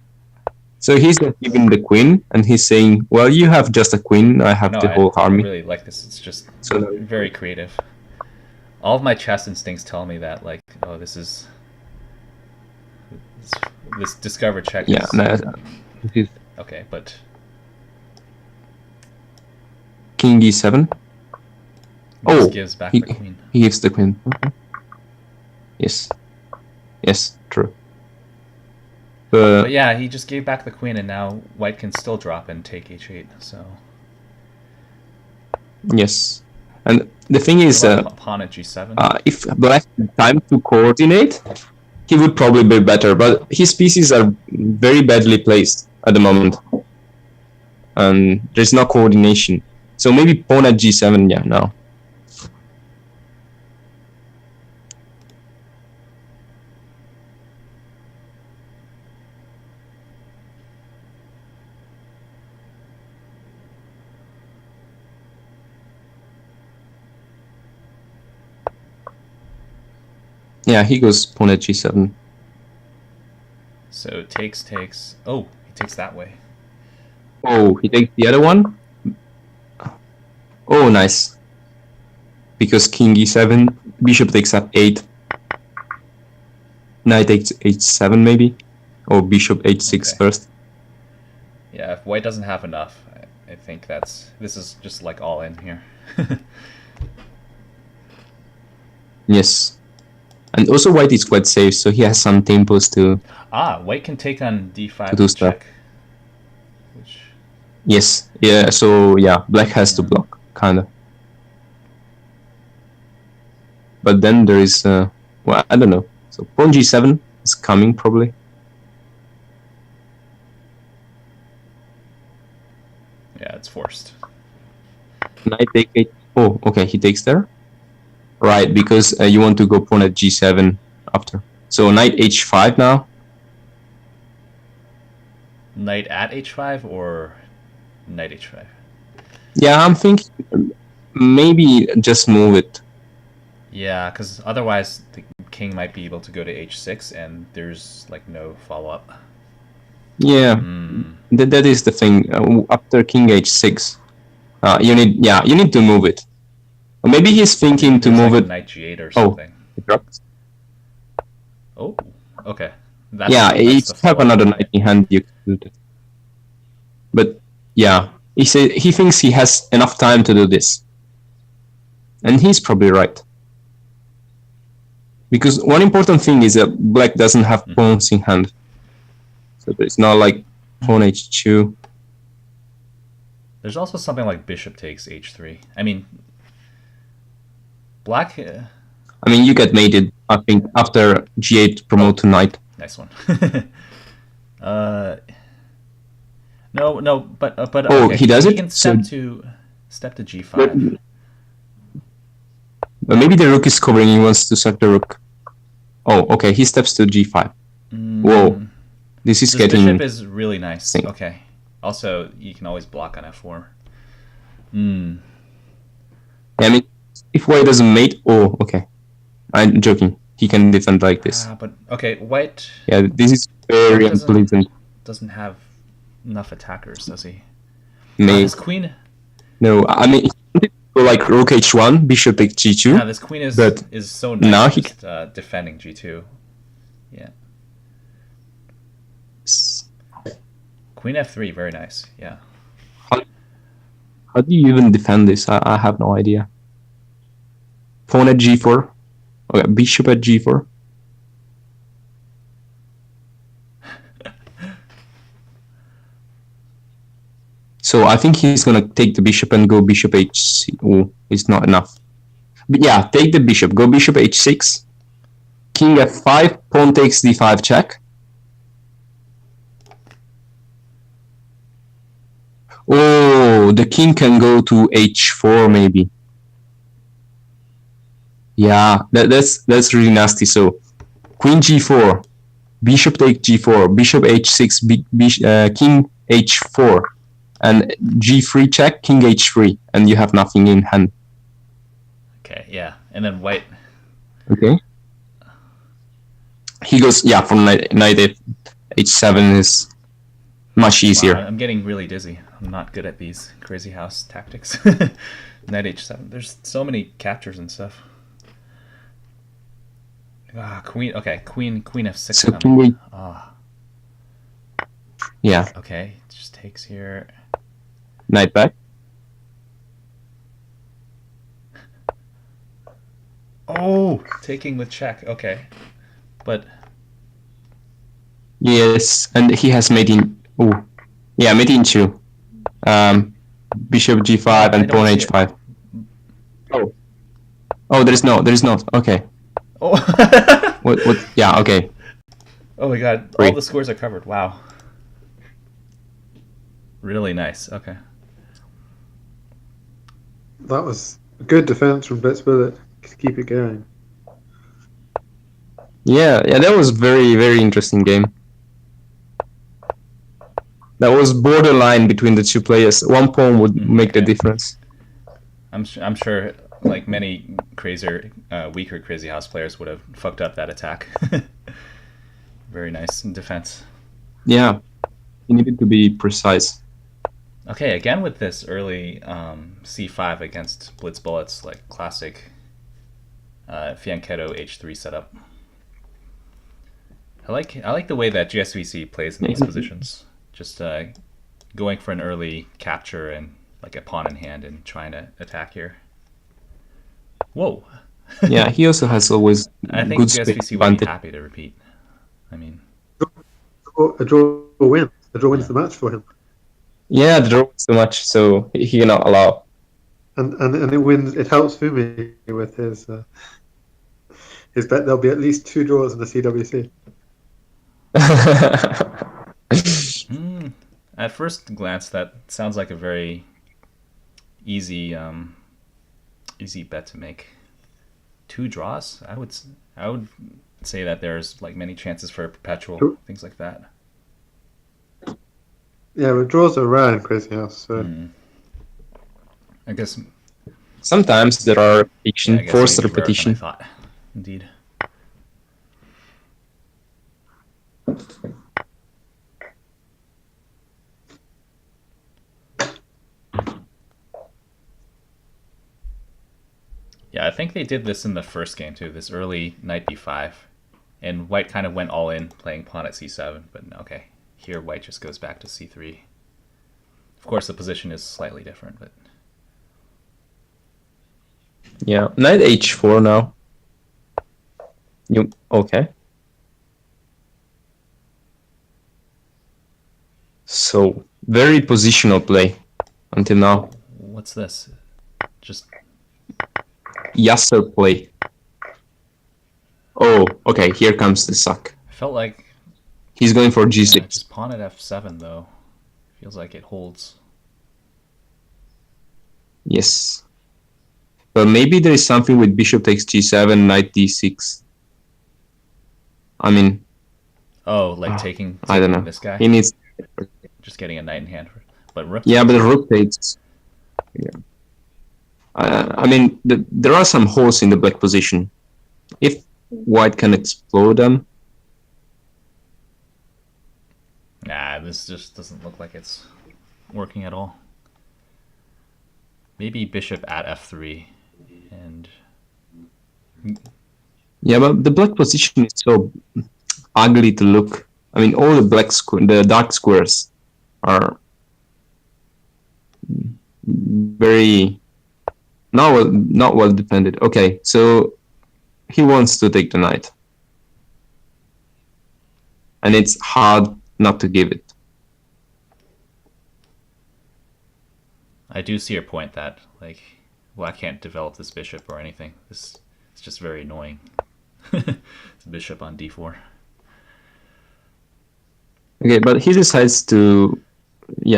So he's not giving the queen, and he's saying, well, you have just a queen, I have the whole army. I really like this. It's just very creative. All of my chess instincts tell me that, like, oh, this discover check is... Okay, but... King e7. Oh, gives back the queen. He gives the queen. Okay. Yes. Yes, true. But yeah, he just gave back the queen, and now white can still drop and take h8. So yes, and the thing is, pawn at g7. If black had time to coordinate, he would probably be better. But his pieces are very badly placed at the moment, and there's no coordination. So maybe pawn at g7. Yeah, now. Yeah, he goes pawn at g7. So takes. Oh, he takes that way. Oh, he takes the other one? Oh, nice. Because king e7, bishop takes up 8. Knight takes h7 maybe? Or bishop h6 first. Yeah, if white doesn't have enough, I think this is just like all in here. Yes. And also white is quite safe, so he has some tempos to White can take on d5 do with stuff. check. Which, Yes. Yeah, so yeah, black has to Yeah. block, kinda. But then there is well, I don't know. So pawn g7 is coming probably. yeah, it's forced. Knight take 8. Oh, okay, he takes there. Right, because you want to go pawn at g7 after. So knight h5 now. Knight at h5 or knight h5? Yeah, I'm thinking maybe just move it. Yeah, because otherwise the king might be able to go to h6 and there's like no follow-up. Yeah, that is the thing. After king h6, you need to move it. Or maybe he's thinking to There's move like it. knight g8 or something. It drops. Oh, okay. That's Yeah, that's if the you have follow-up. another knight in hand, you can do that. But yeah, he thinks he has enough time to do this, and he's probably right. Because one important thing is that black doesn't have pawns in hand, so it's not like pawn h2. There's also something like bishop takes h3. I mean, black. I mean, you get mated. I think after g8 promote to knight. Nice one. No, but Oh, okay. he does He it? can So- step to g5. But maybe the rook is covering. He wants to sack the rook. Oh, okay. He steps to g5. Whoa, this is This getting. bishop is really nice. Thing. Okay. Also, you can always block on f4. I mean, if white doesn't mate, oh, okay. I'm joking. He can defend like this. But okay, white Yeah, this is very White doesn't- unpleasant. doesn't have enough attackers, does he? Mate. This queen. No, I mean, he wanted to go like rook h1, bishop takes g2. Yeah, this queen But is so nice. now he just, defending g2. Yeah. Queen f3, very nice. Yeah. How do you even defend this? I have no idea. Pawn at g4. Okay, bishop at g4. So I think he's gonna take the bishop and go bishop h. Oh, it's not enough. But yeah, take the bishop. Go bishop h6. King f5. Pawn takes d5 check. Oh, the king can go to h4 maybe. Yeah, that's really nasty. So, queen g4, bishop take g4, bishop h6, king h4, and g3 check, king h3, and you have nothing in hand. Okay, yeah. And then white. Okay. He goes, yeah, from knight h7 is much easier. Wow, I'm getting really dizzy. I'm not good at these crazy house tactics. Knight h7. There's so many captures and stuff. Queen. Okay, queen f6. So coming. Yeah, Okay, just takes here. knight back. Oh, taking with check. Okay, but Yes, and he has mate in. Oh, yeah, mate in 2. Bishop g5 I and don't pawn see it. h5. Oh, there is not. Okay. oh, What? Yeah, okay. oh my god! All Great. the scores are covered. Wow. Really nice. Okay. That was a good defense from blitzbullet to keep it going. Yeah, that was very, very interesting game. That was borderline between the two players. One pawn would make the okay. difference. I'm sure like many weaker crazy house players would have fucked up that attack. Very nice in defense. Yeah, you needed to be precise. Okay, again with this early c5 against blitz bullets, like classic Fianchetto h3 setup. I like the way that gsvc plays in these positions. Just going for an early capture and like a pawn in hand and trying to attack here. Whoa. Yeah, he also has always I think good space GSVC would be advantage. happy to repeat. I mean, A draw win. A draw wins Yeah. the match for him, Yeah, the draw is too much, so he cannot allow. and it wins. It helps Fumi with his bet. There'll be at least 2 draws in the CWC. at first glance, that sounds like a very easy easy bet to make. 2 draws? I would say that there's like many chances for a perpetual, Sure. things like that. Yeah, but draws are rare in Crazyhouse. So I guess Sometimes there are yeah, I guess forced maybe rarer than I repetition. thought. Indeed. Yeah, I think they did this in the first game too, this early knight b5. And white kind of went all in, playing pawn at c7, but okay. Here white just goes back to c3. Of course, the position is slightly different, but Yeah, knight h4 now. You okay? So very positional play until now. what's this? Just Yasser play. Oh, okay. Here comes the suck. felt like He's going for g6. yeah, just pawn at f7 though. Feels like it holds. Yes. But maybe there is something with bishop takes g7, knight d6. I mean, Oh, like taking I don't know. this guy, He needs. just getting a knight in hand. But rook. Yeah, but the rook takes. Yeah. I mean, there are some holes in the black position. If white can explode them, Nah, this just doesn't look like it's working at all. Maybe bishop at f3 and yeah, but the black position is so ugly to look. I mean, all the dark squares are very not well defended. Okay, so he wants to take the knight, and it's hard not to give it. I do see your point that like black can't develop this bishop or anything. This is just very annoying. It's bishop on d4. Okay, but he decides to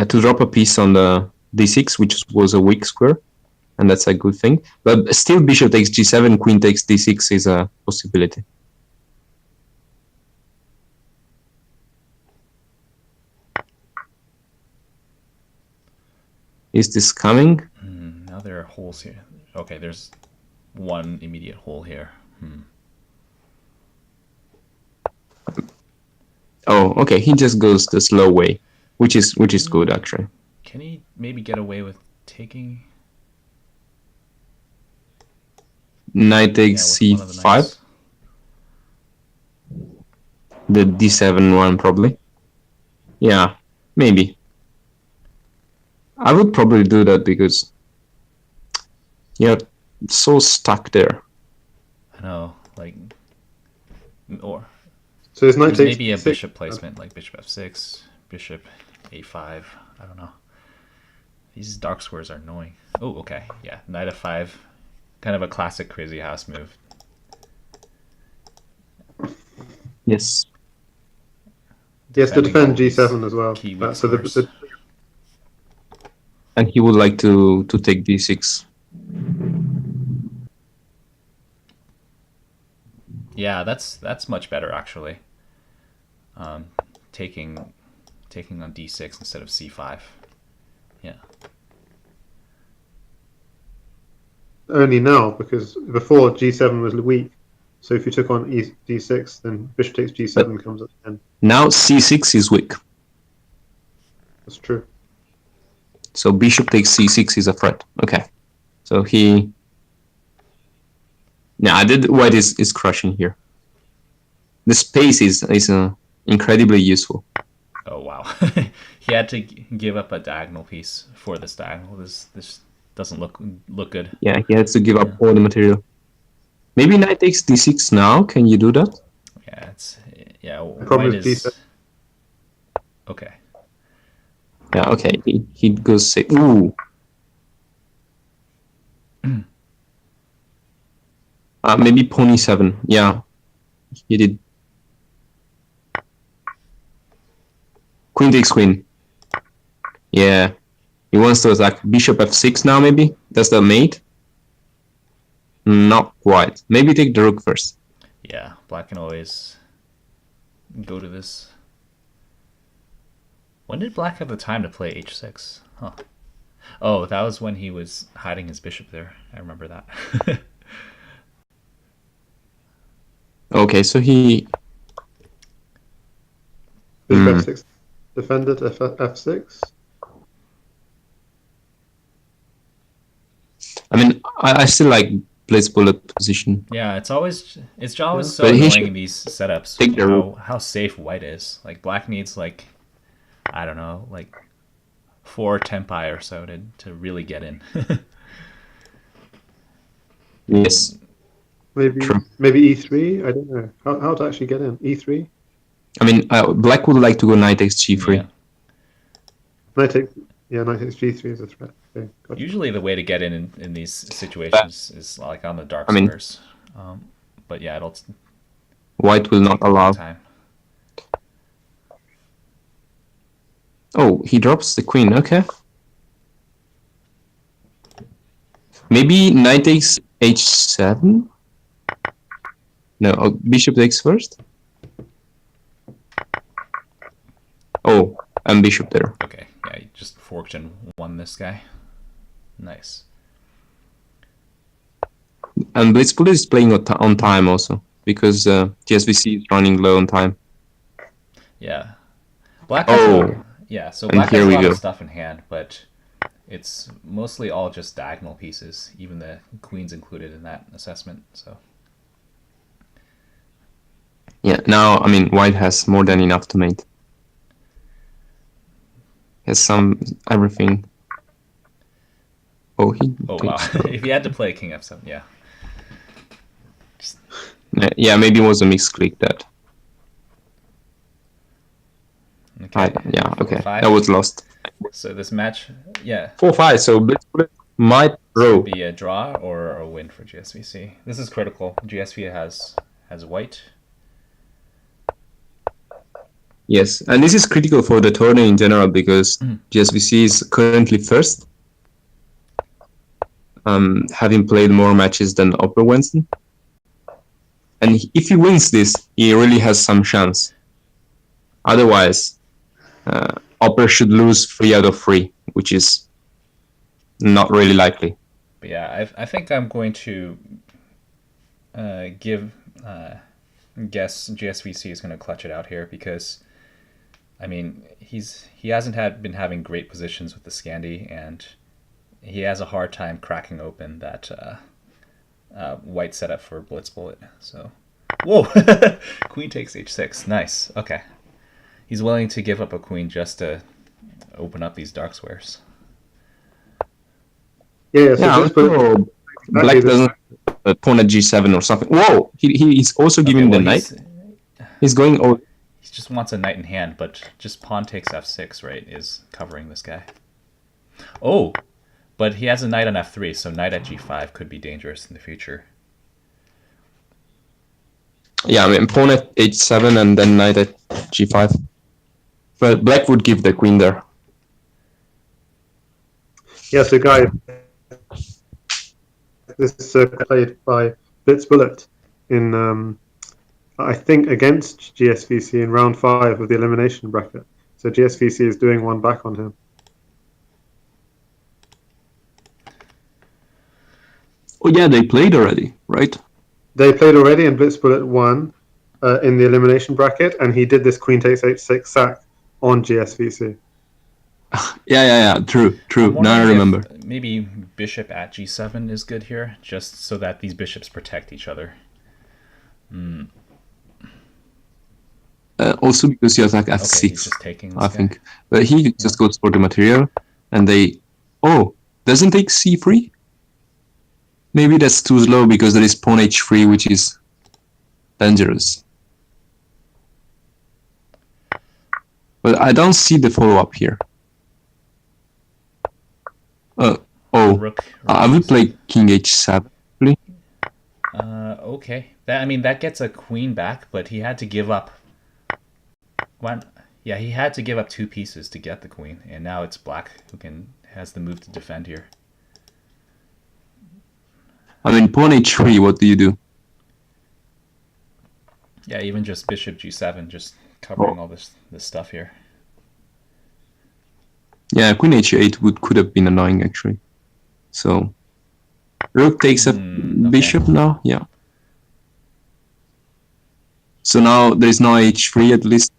drop a piece on the d6, which was a weak square, and that's a good thing. But still, bishop takes g7, queen takes d6 is a possibility. Is this coming? Now there are holes here. Okay, there's one immediate hole here. Oh, okay. He just goes the slow way, which is good actually. Can he maybe get away with taking? Knight takes with one of the c5. knights? The d7 one probably. Yeah, maybe. I would probably do that because you're so stuck there. I know, like, or So his knight takes maybe a six. bishop placement, like bishop f6, bishop a5. I don't know. These dark squares are annoying. Oh, okay, yeah, knight f5, kind of a classic Crazyhouse move. Yes. He has to Defending defend all these G7 as well. key weak So squares. And he would like to take d6. Yeah, that's much better actually. Taking on d6 instead of c5. Yeah. only now, because before G7 was weak. So if you took on D6, then bishop takes G7 comes at the end. Now c6 is weak. That's true. So bishop takes c6 is a threat. Okay. So he... Yeah, white is crushing here. The space is incredibly useful. Oh wow. he had to give up a diagonal piece for this diagonal. This doesn't look good. Yeah, he has to give up all the material. Maybe knight takes d6 now. Can you do that? Yeah. Problem White is is okay. Yeah, okay. He goes 6. Ooh. Maybe pony 7. Yeah, he did. Queen takes queen. Yeah. He wants to attack bishop f6 now, maybe? That's the mate? Not quite. Maybe take the rook first. Yeah, black can always go to this. When did black have the time to play h6? Huh. Oh, that was when he was hiding his bishop there. I remember that. Okay, so he... f6 defended f6. I mean, I still like blitzbullet position. Yeah, it's always so But he annoying in these setups take the rook. how safe white is. Like black needs like, I don't know, like 4 tempi or so to really get in. Yes. Maybe True. maybe e3. I don't know how to actually get in e3. I mean, black would like to go knight takes g3. Yeah. Knight takes g3 is a threat. Okay, gotcha. Usually the way to get in these situations is like on the dark squares. But yeah, it'll White will not allow. time. Oh, he drops the queen. Okay. Maybe knight takes h7? No, bishop takes first? Oh, and bishop there. Okay, yeah, you just forked and won this guy. Nice. And blitzbullet is playing on time also, because gsvc is running low on time. Yeah. Black has so black has a lot of stuff in hand, but it's mostly all just diagonal pieces, even the queen's included in that assessment, so. Yeah, now, I mean, white has more than enough to mate. Has everything. Oh, wow. If he had to play king f7, yeah. Yeah, maybe it was a misclick that. Okay. Yeah, okay. 4-5. That was lost. So this match, yeah. 4-5, so blitzbullet might draw. Be a draw or a win for GSVC. This is critical. GSV has white. Yes, and this is critical for the tournament in general because GSVC is currently first, having played more matches than Upper Wednesday. And if he wins this, he really has some chance. Otherwise, Upper should lose 3 out of 3, which is not really likely. But yeah, I think I'm going to guess GSVC is going to clutch it out here because, I mean, he hasn't been having great positions with the Scandi, and he has a hard time cracking open that white setup for blitzbullet. So, whoa, queen takes h6. Nice. Okay, he's willing to give up a queen just to open up these dark squares. Yeah. So black doesn't pawn at g7 or something. Whoa, he's also giving the knight. He's going. Oh, he just wants a knight in hand, but just pawn takes f6, right, is covering this guy. Oh, but he has a knight on f3, so knight at g5 could be dangerous in the future. Yeah, I mean, pawn at h7 and then knight at g5. But black would give the queen there. Yeah, so guys, this is played by blitzbullet in, I think, against GSVC in round 5 of the elimination bracket. So GSVC is doing one back on him. Oh yeah, they played already, right? They played already, and blitzbullet won in the elimination bracket, and he did this queen takes h6 sack on GSVC. Yeah. True. Now I remember. Maybe bishop at g7 is good here, just so that these bishops protect each other. Also because you attack Okay, f6, he's just taking this I guy. think. But he just goes for the material, and they... Oh, doesn't take c3? Maybe that's too slow because there is pawn h3, which is dangerous. But I don't see the follow-up here. Rook I will G7. play king h7. Okay. That gets a queen back, but he had to give up one. Yeah, he had to give up 2 pieces to get the queen, and now it's black who has the move to defend here. I mean, pawn h3, what do you do? Yeah, even just bishop g7, just covering all this stuff here. Yeah, queen h8 could have been annoying, actually. So, rook takes a bishop now, yeah. So now there is no h3 at least.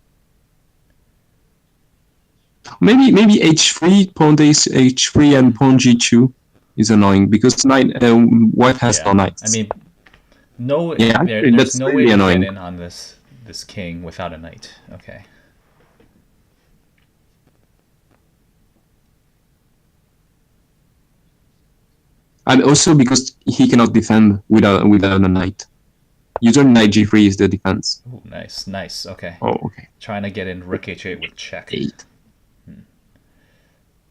Maybe h3, pawn takes h3 and pawn g2 is annoying because white has no knights. There's no way to get in on this king without a knight. Okay. And also because he cannot defend without a knight. Usually knight g3 is the defense. Ooh, nice. Okay. Oh, okay. Trying to get in rook h8 with check. 8.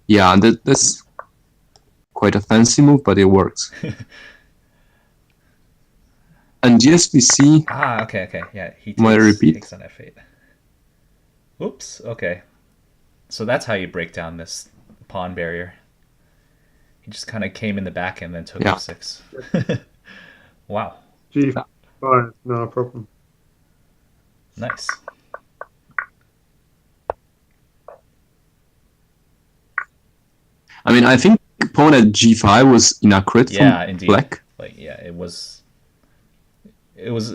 Yeah, that's quite a fancy move, but it works. And gsvc. Okay. Yeah, he takes on f8. Oops. Okay. So that's how you break down this pawn barrier. He just kind of came in the back and then took f6. Wow. G5, no problem. Nice. I mean, I think pawn at g5 was inaccurate from indeed. black. It was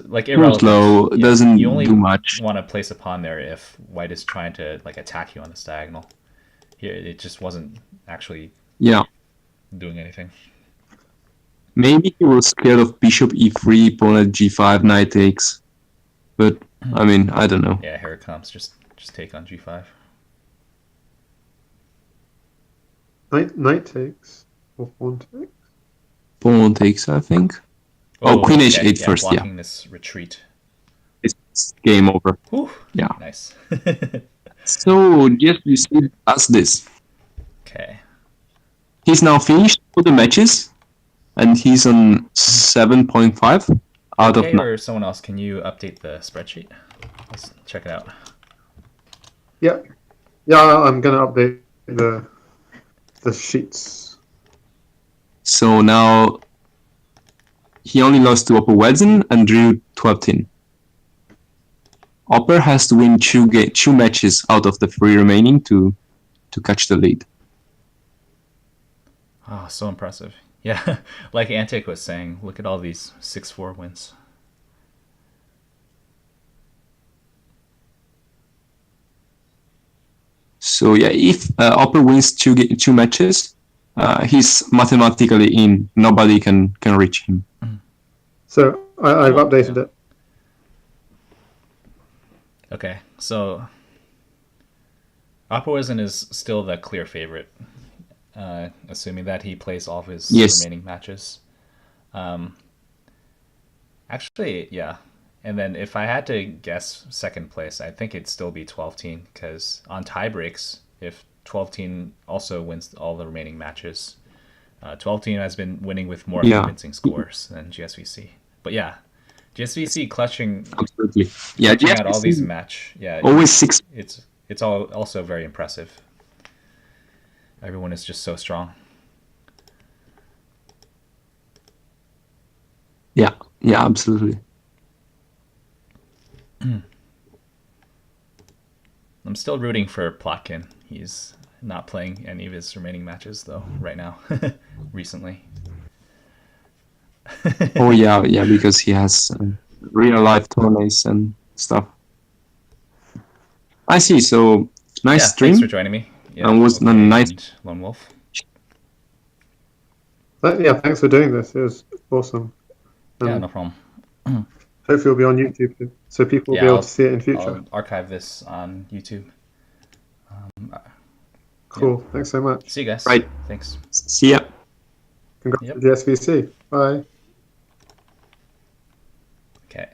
like irrelevant. Slow, doesn't do much. You want to place a pawn there if white is trying to attack you on this diagonal. Here, it just wasn't actually doing anything. Maybe he was scared of bishop e3, pawn at g5, knight takes. But I mean, I don't know. Yeah, here it comes. Just take on g5. Knight takes or pawn takes. Pawn takes, I think. Queen h8 first. Blocking this retreat. It's game over. Whew, yeah. Nice. So gsvc does this. Okay. He's now finished all the matches, and he's on 7.5 out of 9. Or someone else, can you update the spreadsheet? Let's check it out. Yeah, I'm gonna update the sheets. So now he only lost to Opper Wedzen and drew 12-10. Opper has to win 2 matches out of the 3 remaining to catch the lead. Oh, so impressive. Yeah, like Antic was saying, look at all these 6-4 wins. So yeah, if Opper wins 2 matches, he's mathematically in. Nobody can reach him. So I've updated it. Okay, so Oppoisen is still the clear favorite, assuming that he plays all of his remaining matches. Actually, yeah. And then if I had to guess second place, I think it'd still be 12-10, because on tie breaks, if 12-10 also wins all the remaining matches, 12-10 has been winning with more convincing scores than GSVC. But yeah, GSVC clutching, absolutely, yeah, clutching out all these match, always 6. It's all also very impressive. Everyone is just so strong. Yeah, absolutely. I'm still rooting for Plotkin. He's not playing any of his remaining matches though right now. Recently. Oh yeah, because he has real life tourneys and stuff. I see. So nice stream. Thanks for joining me. Yeah, and was nice. Lone Wolf. Yeah, thanks for doing this. It was awesome. Yeah, no problem. Hopefully it'll be on YouTube too, so people will be able to see it in future. I'll archive this on YouTube. Cool. Thanks so much. See you guys. Right. Thanks. See ya. Congrats Yep. to gsvc. Bye. Okay.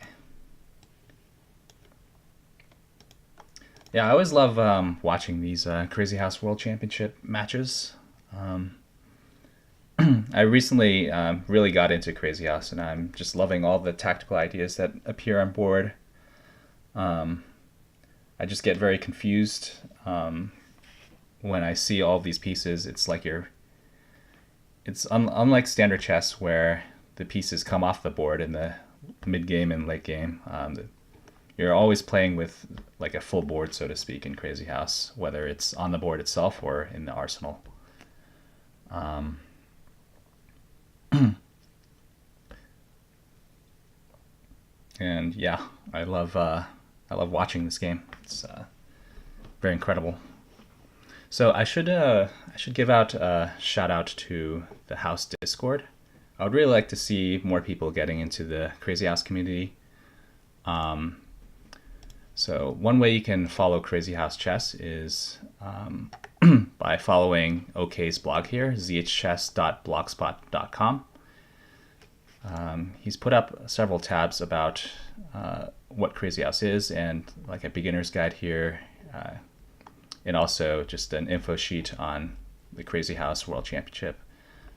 Yeah, I always love watching these Crazyhouse World Championship matches. I recently really got into Crazyhouse, and I'm just loving all the tactical ideas that appear on board. I just get very confused when I see all these pieces. It's like it's unlike standard chess where the pieces come off the board in the mid game and late game. You're always playing with like a full board, so to speak, in Crazyhouse, whether it's on the board itself or in the arsenal. And yeah, I love watching this game. It's very incredible. So I should give out a shout out to the house Discord. I would really like to see more people getting into the Crazy House community. So one way you can follow Crazy House Chess is by following OK's blog here, zhchess.blogspot.com. He's put up several tabs about what Crazy House is and like a beginner's guide here, and also just an info sheet on the Crazyhouse World Championship.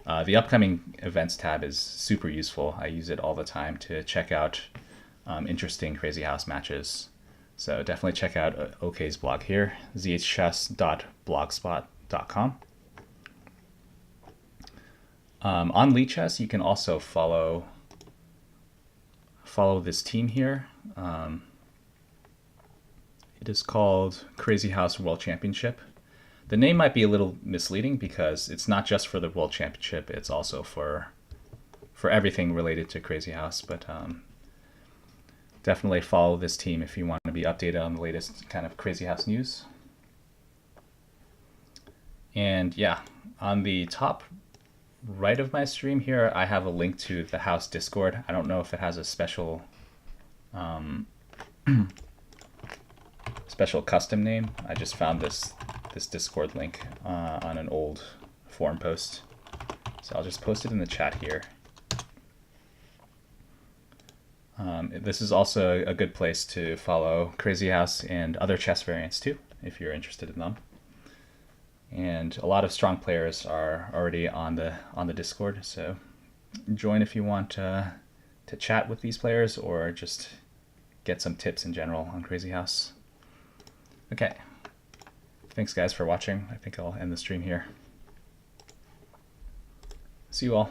The upcoming events tab is super useful. I use it all the time to check out interesting Crazyhouse matches. So definitely check out OK's blog here, zhchess.blogspot.com. On Lichess, you can also follow this team here. It is called Crazyhouse World Championship. The name might be a little misleading because it's not just for the World Championship; it's also for everything related to Crazyhouse. But definitely follow this team if you want to be updated on the latest kind of Crazyhouse news. And yeah, on the top right of my stream here, I have a link to the house Discord. I don't know if it has a special special custom name. I just found this Discord link on an old forum post. So I'll just post it in the chat here. This is also a good place to follow Crazyhouse and other chess variants too, if you're interested in them. And a lot of strong players are already on the Discord, so join if you want to chat with these players or just get some tips in general on Crazyhouse. Okay, thanks guys for watching. I think I'll end the stream here. See you all.